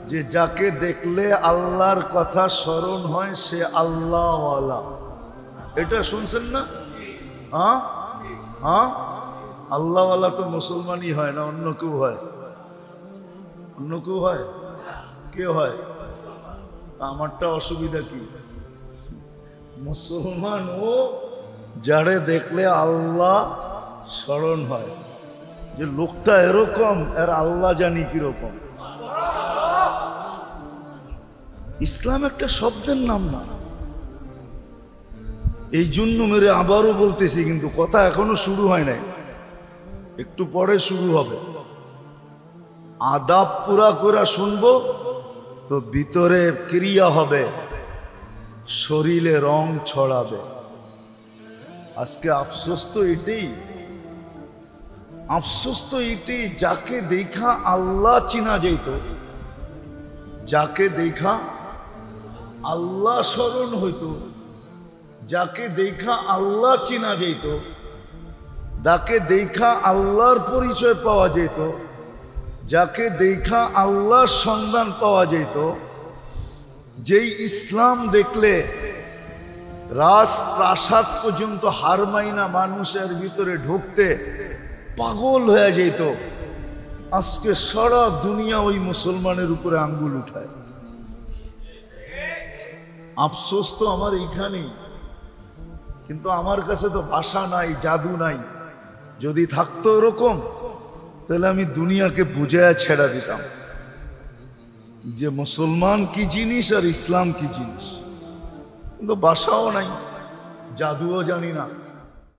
যে যাকে দেখলে আল্লাহর কথা স্মরণ হয় সে আল্লাহওয়ালা। এটা শুনছেন না? আল্লাহওয়ালা তো মুসলমানই হয় না, অন্য কেউ হয়? অন্য কেউ হয়? কে হয়? আমারটা অসুবিধা কি? মুসলমান ও যারে দেখলে আল্লাহ স্মরণ হয়, যে লোকটা এরকম, এর আল্লাহ জানি কিরকম। ইসলাম একটা শব্দের নাম না। এই জন্য মেরে আবারও বলতেছি, কিন্তু কথা এখনো শুরু হয় নাই, একটু পরে শুরু হবে। আদাব পুরা করে শুনবো তো ভিতরে ক্রিয়া হবে, শরীরে রং ছড়াবে। আজকে আফসোস তো এটাই, আফসোস তো এটাই, যাকে দেখা আল্লাহ চিনা যেত, যাকে দেখা আল্লাহ স্মরণ হইতো, যাকে দেখা আল্লাহ চিনা যেত, যাকে দেখা আল্লাহর পরিচয় পাওয়া যেত, যাকে দেখা আল্লাহর সন্ধান পাওয়া যেত, যেই ইসলাম দেখলে রাজপ্রাসাদ পর্যন্ত হার মাইনা মানুষের ভিতরে ঢুকতে পাগল হয়ে যেত, আজকে সারা দুনিয়া ওই মুসলমানের উপরে আঙ্গুল উঠায়। আফসোস তো আমার এইখানেই, কিন্তু আমার কাছে তো ভাষা নাই, জাদু নাই। যদি থাকতো এরকম, তাহলে আমি দুনিয়াকে বুঝায় ছেড়া দিতাম যে মুসলমান কি জিনিস আর ইসলাম কি জিনিস। কিন্তু ভাষাও নাই, জাদুও জানি না।